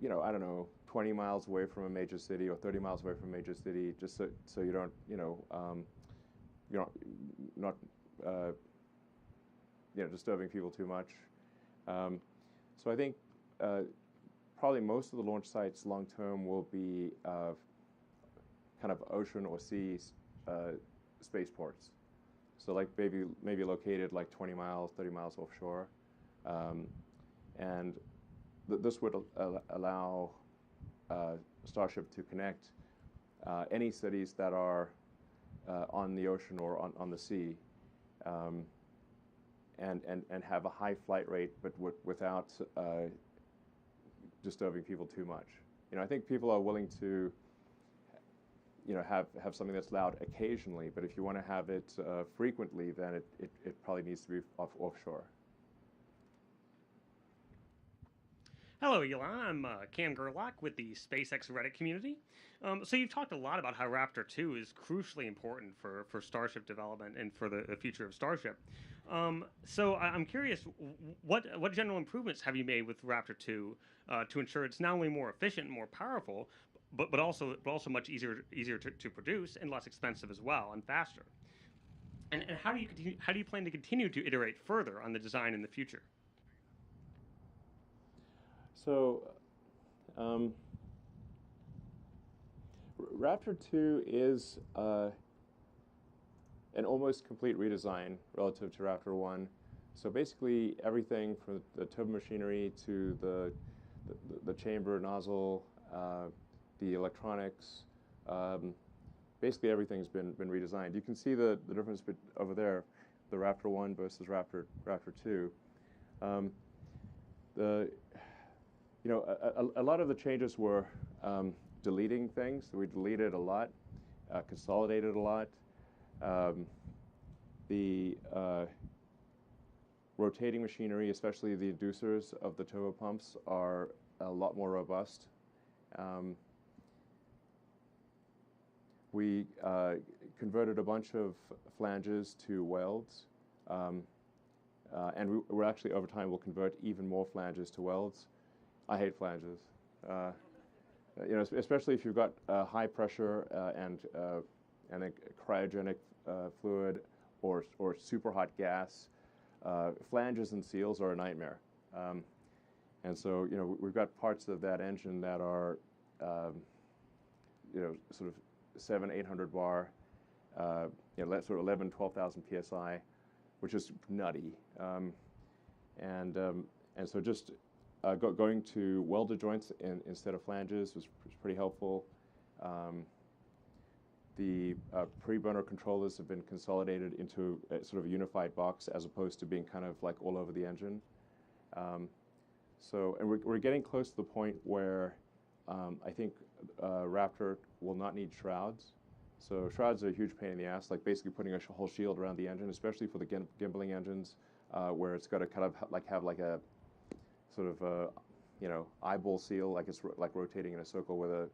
you know, I don't know, 20 miles away from a major city or 30 miles away from a major city, just so you don't, you know, you're not you know, disturbing people too much. So I think probably most of the launch sites long term will be kind of ocean or sea spaceports. So like maybe located like 20 miles, 30 miles offshore. And this would allow Starship to connect any cities that are on the ocean or on the sea, and have a high flight rate, but without disturbing people too much. You know, I think people are willing to, you know, have something that's loud occasionally, but if you want to have it frequently, then it probably needs to be offshore. Hello, Elon. I'm Cam Gerlach with the SpaceX Reddit community. So you've talked a lot about how Raptor 2 is crucially important for Starship development and for the future of Starship. So I'm curious, what general improvements have you made with Raptor 2 to ensure it's not only more efficient and more powerful, but also much easier to produce and less expensive as well and faster? And how do you plan to continue to iterate further on the design in the future? So, Raptor 2 is an almost complete redesign relative to Raptor 1. So basically everything from the turbomachinery to the chamber nozzle, the electronics, basically everything's been redesigned. You can see the difference over there, the Raptor 1 versus Raptor 2. You know, a lot of the changes were deleting things. We deleted a lot, consolidated a lot. The rotating machinery, especially the inducers of the turbo pumps, are a lot more robust. We converted a bunch of flanges to welds, and we're actually over time will convert even more flanges to welds. I hate flanges, especially if you've got high pressure and a cryogenic fluid or super hot gas. Flanges and seals are a nightmare, and so we've got parts of that engine that are sort of 700-800 bar, sort of 11,000-12,000 psi, which is nutty, and so just going to welded joints instead of flanges was pretty helpful. The pre-burner controllers have been consolidated into a sort of a unified box as opposed to being kind of like all over the engine. And we're getting close to the point where I think Raptor will not need shrouds. So shrouds are a huge pain in the ass, like basically putting a whole shield around the engine, especially for the gimbaling engines, where it's got to kind of have like a sort of eyeball seal, like it's like rotating in a circle with a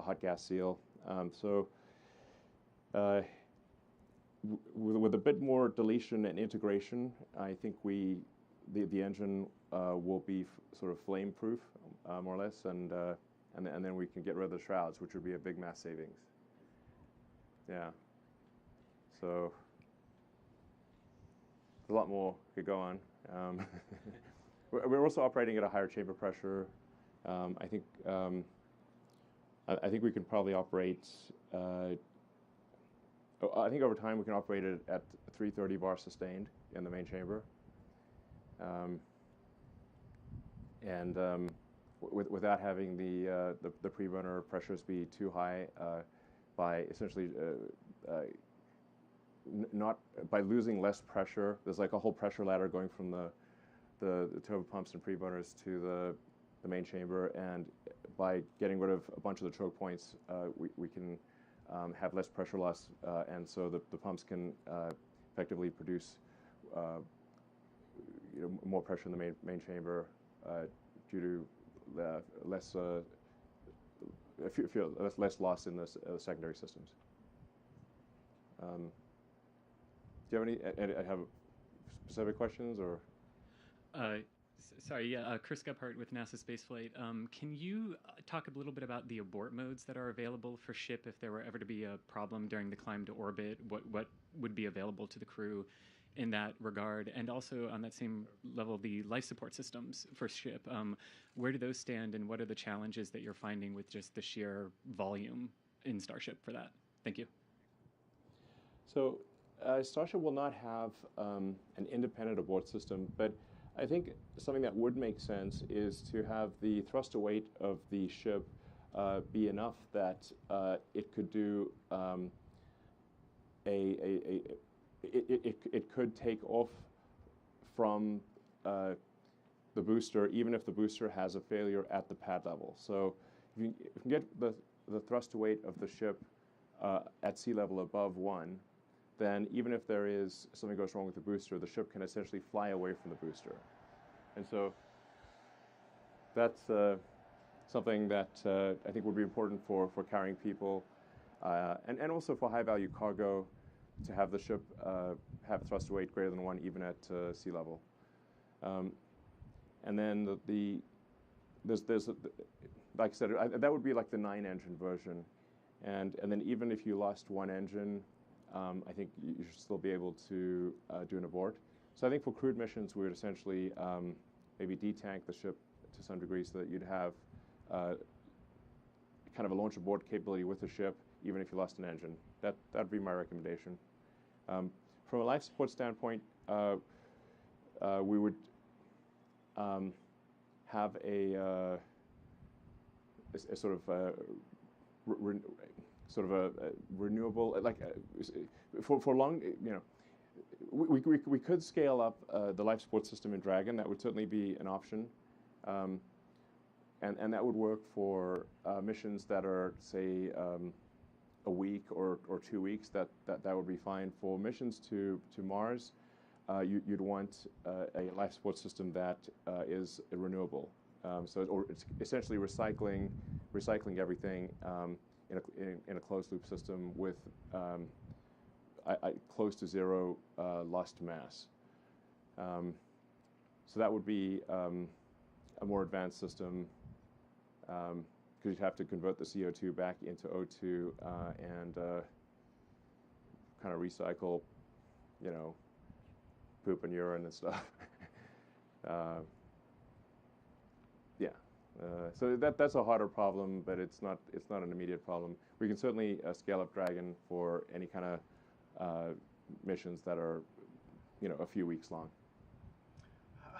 hot gas seal. With a bit more deletion and integration, I think the engine will be sort of flame proof, more or less, and then we can get rid of the shrouds, which would be a big mass savings. Yeah. So a lot more could go on. We're also operating at a higher chamber pressure. I think we can probably operate. I think over time we can operate it at 330 bar sustained in the main chamber, without having the pre-burner pressures be too high, by essentially not by losing less pressure. There's like a whole pressure ladder going from the turbo pumps and pre-burners to the main chamber, and by getting rid of a bunch of the choke points, we can have less pressure loss, and so the pumps can effectively produce more pressure in the main chamber due to less loss in the secondary systems. Do you have any? Have specific questions or? Sorry, yeah, Chris Gephardt with NASA Spaceflight. Can you talk a little bit about the abort modes that are available for ship if there were ever to be a problem during the climb to orbit? What would be available to the crew in that regard? And also on that same level, the life support systems for ship. Where do those stand, and what are the challenges that you're finding with just the sheer volume in Starship for that? Thank you. So Starship will not have an independent abort system, but I think something that would make sense is to have the thruster weight of the ship be enough that it could do it could take off from the booster, even if the booster has a failure at the pad level. So if you can get the thruster weight of the ship at sea level above 1, then even if there is something goes wrong with the booster, the ship can essentially fly away from the booster. And so that's something that I think would be important for carrying people, and also for high-value cargo, to have the ship have thruster weight greater than 1 even at sea level. And then there's like I said, that would be like the 9-engine version, and then even if you lost one engine, I think you should still be able to do an abort. So I think for crewed missions, we would essentially maybe detank the ship to some degree so that you'd have kind of a launch abort capability with the ship, even if you lost an engine. That'd be my recommendation. From a life support standpoint, we would have a sort of a renewable, like for long, we could scale up the life support system in Dragon. That would certainly be an option, and that would work for missions that are, say, a week or 2 weeks. That would be fine. For missions to Mars, you'd want a life support system that is renewable. So it's essentially recycling everything. in a closed loop system with close to zero loss to mass. So that would be a more advanced system, because you'd have to convert the CO2 back into O2 and kind of recycle, poop and urine and stuff. Yeah. So that's a harder problem, but it's not an immediate problem. We can certainly scale up Dragon for any kind of missions that are, a few weeks long.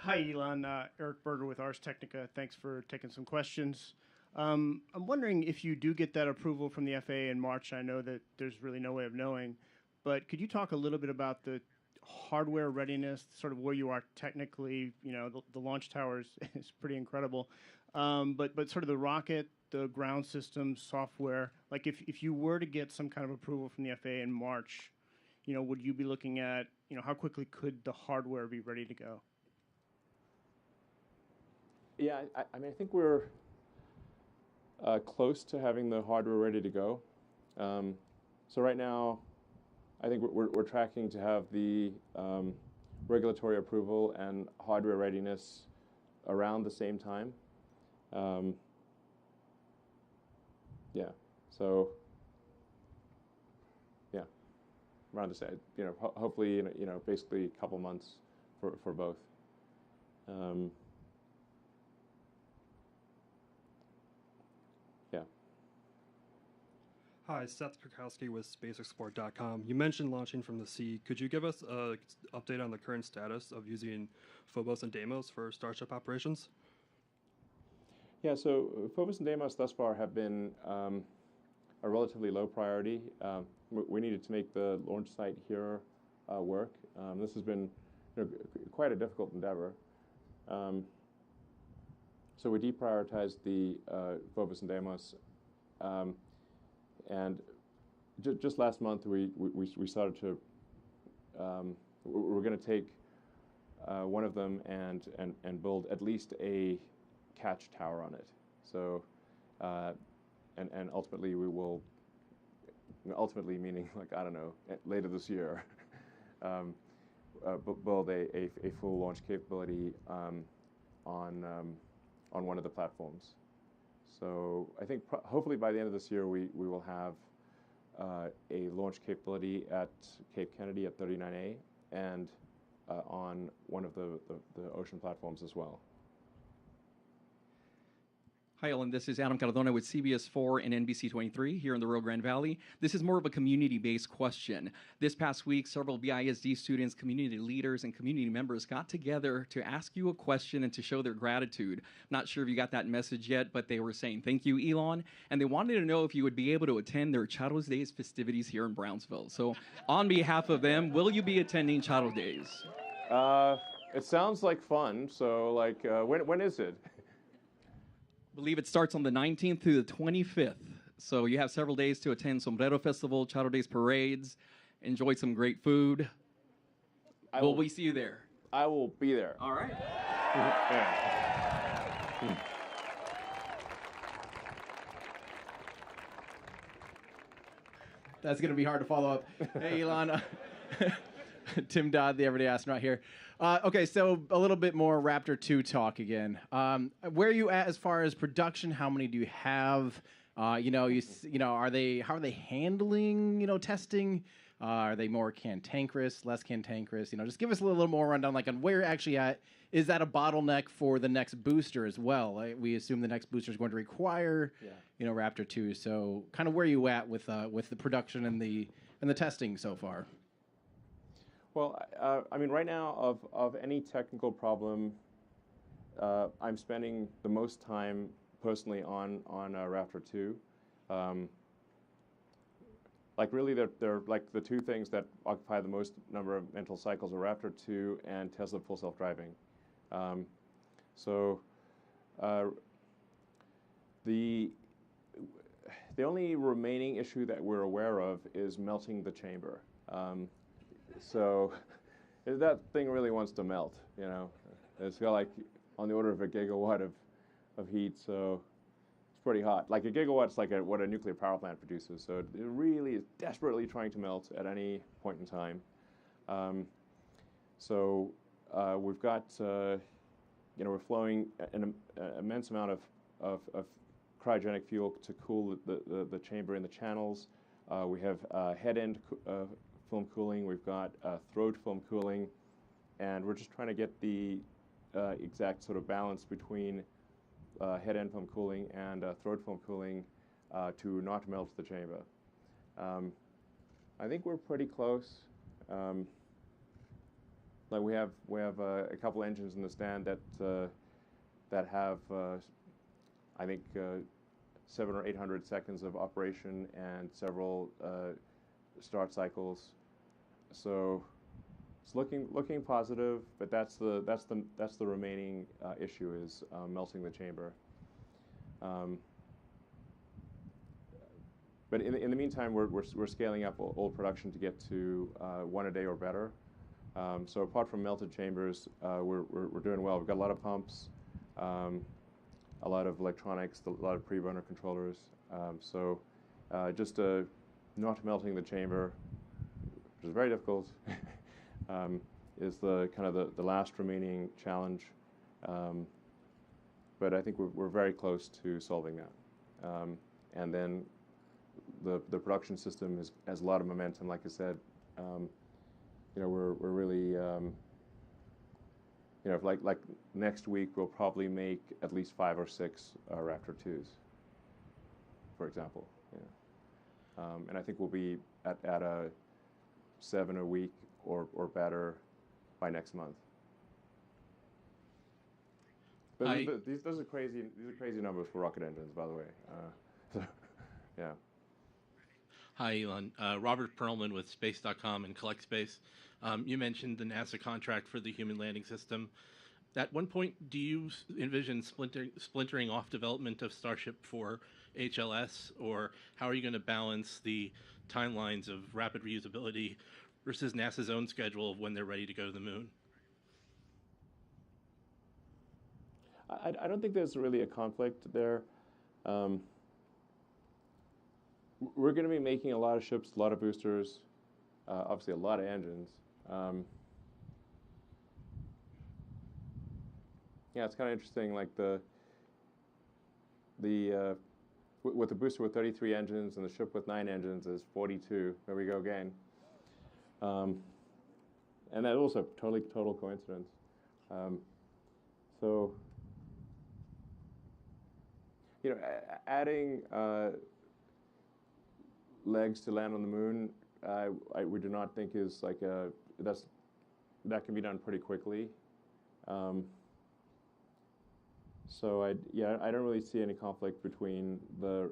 Hi, Elon. Eric Berger with Ars Technica. Thanks for taking some questions. I'm wondering if you do get that approval from the FAA in March. I know that there's really no way of knowing, but could you talk a little bit about the hardware readiness, sort of where you are technically? The launch tower is pretty incredible, but sort of the rocket, the ground systems, software. Like if you were to get some kind of approval from the FAA in March, would you be looking at, how quickly could the hardware be ready to go? Yeah, I mean, I think we're close to having the hardware ready to go. So right now, I think we're tracking to have the regulatory approval and hardware readiness around the same time. Yeah, so yeah, around the same. Hopefully, basically a couple months for both. Yeah. Hi, Seth Krakowski with SpaceExport.com. You mentioned launching from the sea. Could you give us an update on the current status of using Phobos and Deimos for Starship operations? Yeah, so Phobos and Deimos thus far have been a relatively low priority. We needed to make the launch site here work. This has been quite a difficult endeavor. So we deprioritized the Phobos and Deimos, and just last month we started to. We're going to take one of them and build at least a catch tower on it. So, and ultimately we will. Ultimately meaning, like, I don't know, later this year, build a full launch capability on one of the platforms. So I think hopefully by the end of this year we will have a launch capability at Cape Kennedy at 39A and on one of the ocean platforms as well. Hi, Ellen. This is Adam Cardona with CBS 4 and NBC 23 here in the Rio Grande Valley. This is more of a community-based question. This past week, several BISD students, community leaders, and community members got together to ask you a question and to show their gratitude. Not sure if you got that message yet, but they were saying thank you, Elon, and they wanted to know if you would be able to attend their Charros Days festivities here in Brownsville. So on behalf of them, will you be attending Charros Days? It sounds like fun. So, like, when is it? I believe it starts on the 19th through the 25th. So you have several days to attend Sombrero Festival, Charro Days parades, enjoy some great food. Will we see you there? I will be there. All right. Yeah. That's going to be hard to follow up. Hey, Elon. Tim Dodd, the Everyday Astronaut here. Okay, so a little bit more Raptor 2 talk again. Where are you at as far as production? How many do you have? How are they handling, testing? Are they more cantankerous, less cantankerous? Just give us a little more rundown, like on where you're actually at. Is that a bottleneck for the next booster as well? We assume the next booster is going to require, Raptor 2. So, kind of where are you at with the production and the testing so far? Well, I mean, right now, of any technical problem, I'm spending the most time personally on Raptor 2. Like, really, they're like the two things that occupy the most number of mental cycles are Raptor 2 and Tesla Full Self-Driving. The only remaining issue that we're aware of is melting the chamber. So that thing really wants to melt, It's got like on the order of a gigawatt of heat, so it's pretty hot. Like a gigawatt's like what a nuclear power plant produces. So it really is desperately trying to melt at any point in time. We've got, we're flowing an immense amount of cryogenic fuel to cool the chamber in the channels. We have head-end film cooling. We've got throat film cooling. And we're just trying to get the exact sort of balance between head-end film cooling and throat film cooling to not melt the chamber. I think we're pretty close. Like we have a couple engines in the stand that have I think 700 or 800 seconds of operation and several start cycles. So it's looking positive, but that's the remaining issue is melting the chamber. But in the meantime, we're scaling up old production to get to 1 a day or better. So apart from melted chambers, we're doing well. We've got a lot of pumps, a lot of electronics, a lot of pre-burner controllers. Just not melting the chamber, which is very difficult, is the last remaining challenge. But I think we're very close to solving that. And then the production system has a lot of momentum. Like I said, we're really, like next week we'll probably make at least 5 or 6 Raptor 2s, for example. And I think we'll be at a 7 a week or better by next month. But those are crazy. These are crazy numbers for rocket engines, by the way. Yeah. Hi, Elon. Robert Perlman with Space.com and Collect Space. You mentioned the NASA contract for the human landing system. At one point, do you envision splintering off development of Starship for HLS, or how are you going to balance the timelines of rapid reusability versus NASA's own schedule of when they're ready to go to the moon? I don't think there's really a conflict there. We're going to be making a lot of ships, a lot of boosters, obviously a lot of engines. Yeah, it's kind of interesting. Like with the booster with 33 engines and the ship with 9 engines is 42. There we go again. And that also total coincidence. Adding legs to land on the moon, we do not think is like that can be done pretty quickly. I don't really see any conflict between the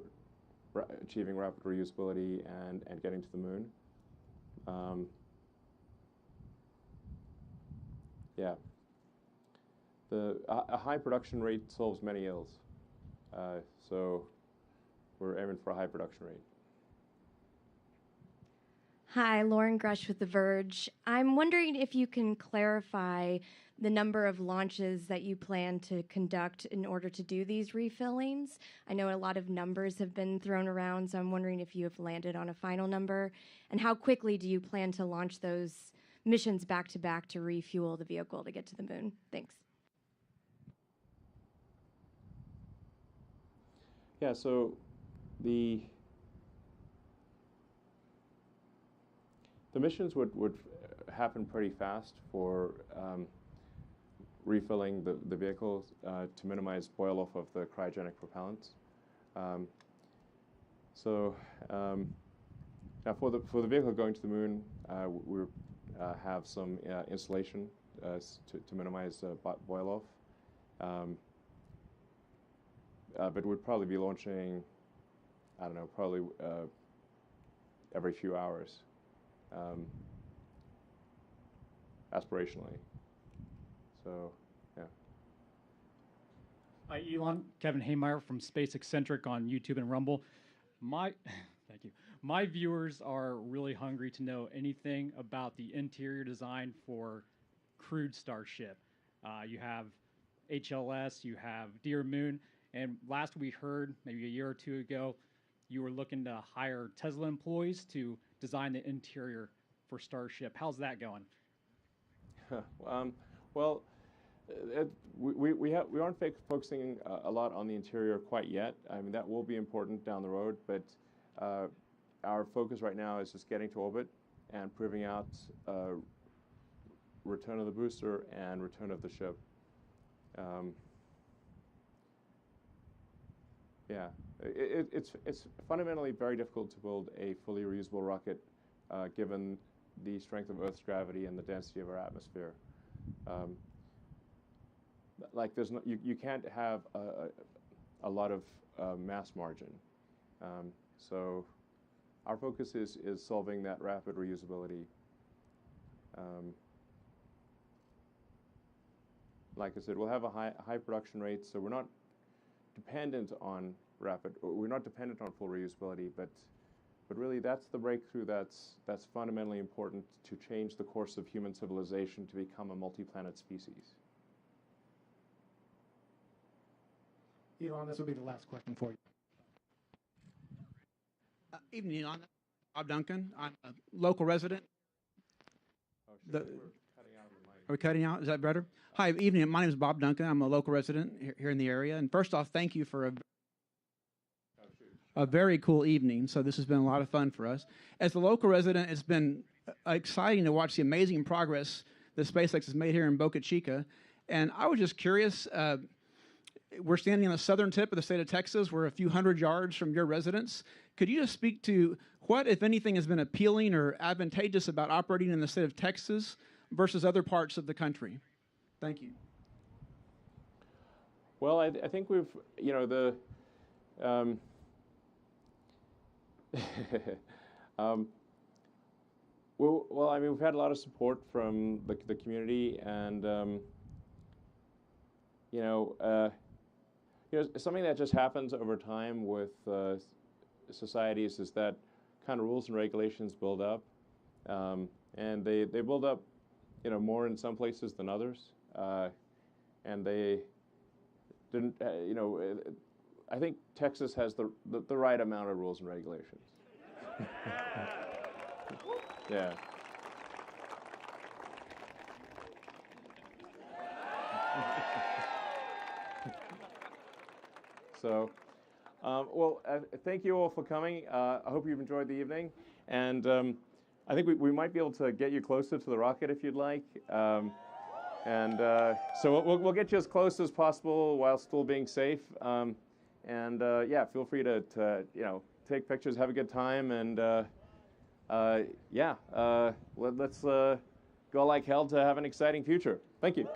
achieving rapid reusability and getting to the moon. A high production rate solves many ills. So we're aiming for a high production rate. Hi, Lauren Grush with The Verge. I'm wondering if you can clarify the number of launches that you plan to conduct in order to do these refillings. I know a lot of numbers have been thrown around, so I'm wondering if you have landed on a final number. And how quickly do you plan to launch those missions back to back to refuel the vehicle to get to the moon? Thanks. Yeah, so the missions would happen pretty fast for refilling the vehicles to minimize boil off of the cryogenic propellants. Now for the vehicle going to the moon, we have some installation to minimize boil off. But we'd probably be launching, I don't know, probably every few hours, aspirationally. So, yeah. Hi, Elon. Kevin Haymeyer from Space Eccentric on YouTube and Rumble. Thank you. My viewers are really hungry to know anything about the interior design for crewed Starship. You have HLS, you have Deer Moon. And last we heard, maybe a year or two ago, you were looking to hire Tesla employees to design the interior for Starship. How's that going? Well, we aren't focusing a lot on the interior quite yet. I mean, that will be important down the road, but our focus right now is just getting to orbit and proving out return of the booster and return of the ship. Yeah, it's fundamentally very difficult to build a fully reusable rocket given the strength of Earth's gravity and the density of our atmosphere. Like there's no, you can't have a lot of mass margin. So our focus is solving that rapid reusability. Like I said, we'll have a high production rate, so we're not dependent on full reusability, but really that's the breakthrough that's fundamentally important to change the course of human civilization to become a multi-planet species. Elon, this will be the last question for you. Evening, Elon. Bob Duncan. I'm a local resident. We're cutting out the mic. Are we cutting out? Is that better? Hi, evening. My name is Bob Duncan. I'm a local resident here in the area. And first off, thank you for a very cool evening. So this has been a lot of fun for us. As a local resident, it's been exciting to watch the amazing progress that SpaceX has made here in Boca Chica. And I was just curious, we're standing on the southern tip of the state of Texas. We're a few hundred yards from your residence. Could you just speak to what, if anything, has been appealing or advantageous about operating in the state of Texas versus other parts of the country? Thank you. Well, I think we've, well, I mean, we've had a lot of support from the community, and something that just happens over time with societies is that kind of rules and regulations build up, and they build up, more in some places than others, and they didn't, I think Texas has the right amount of rules and regulations. Yeah. So, thank you all for coming. I hope you've enjoyed the evening, and I think we might be able to get you closer to the rocket if you'd like. So we'll get you as close as possible while still being safe. Yeah, feel free to take pictures, have a good time, and let's go like hell to have an exciting future. Thank you.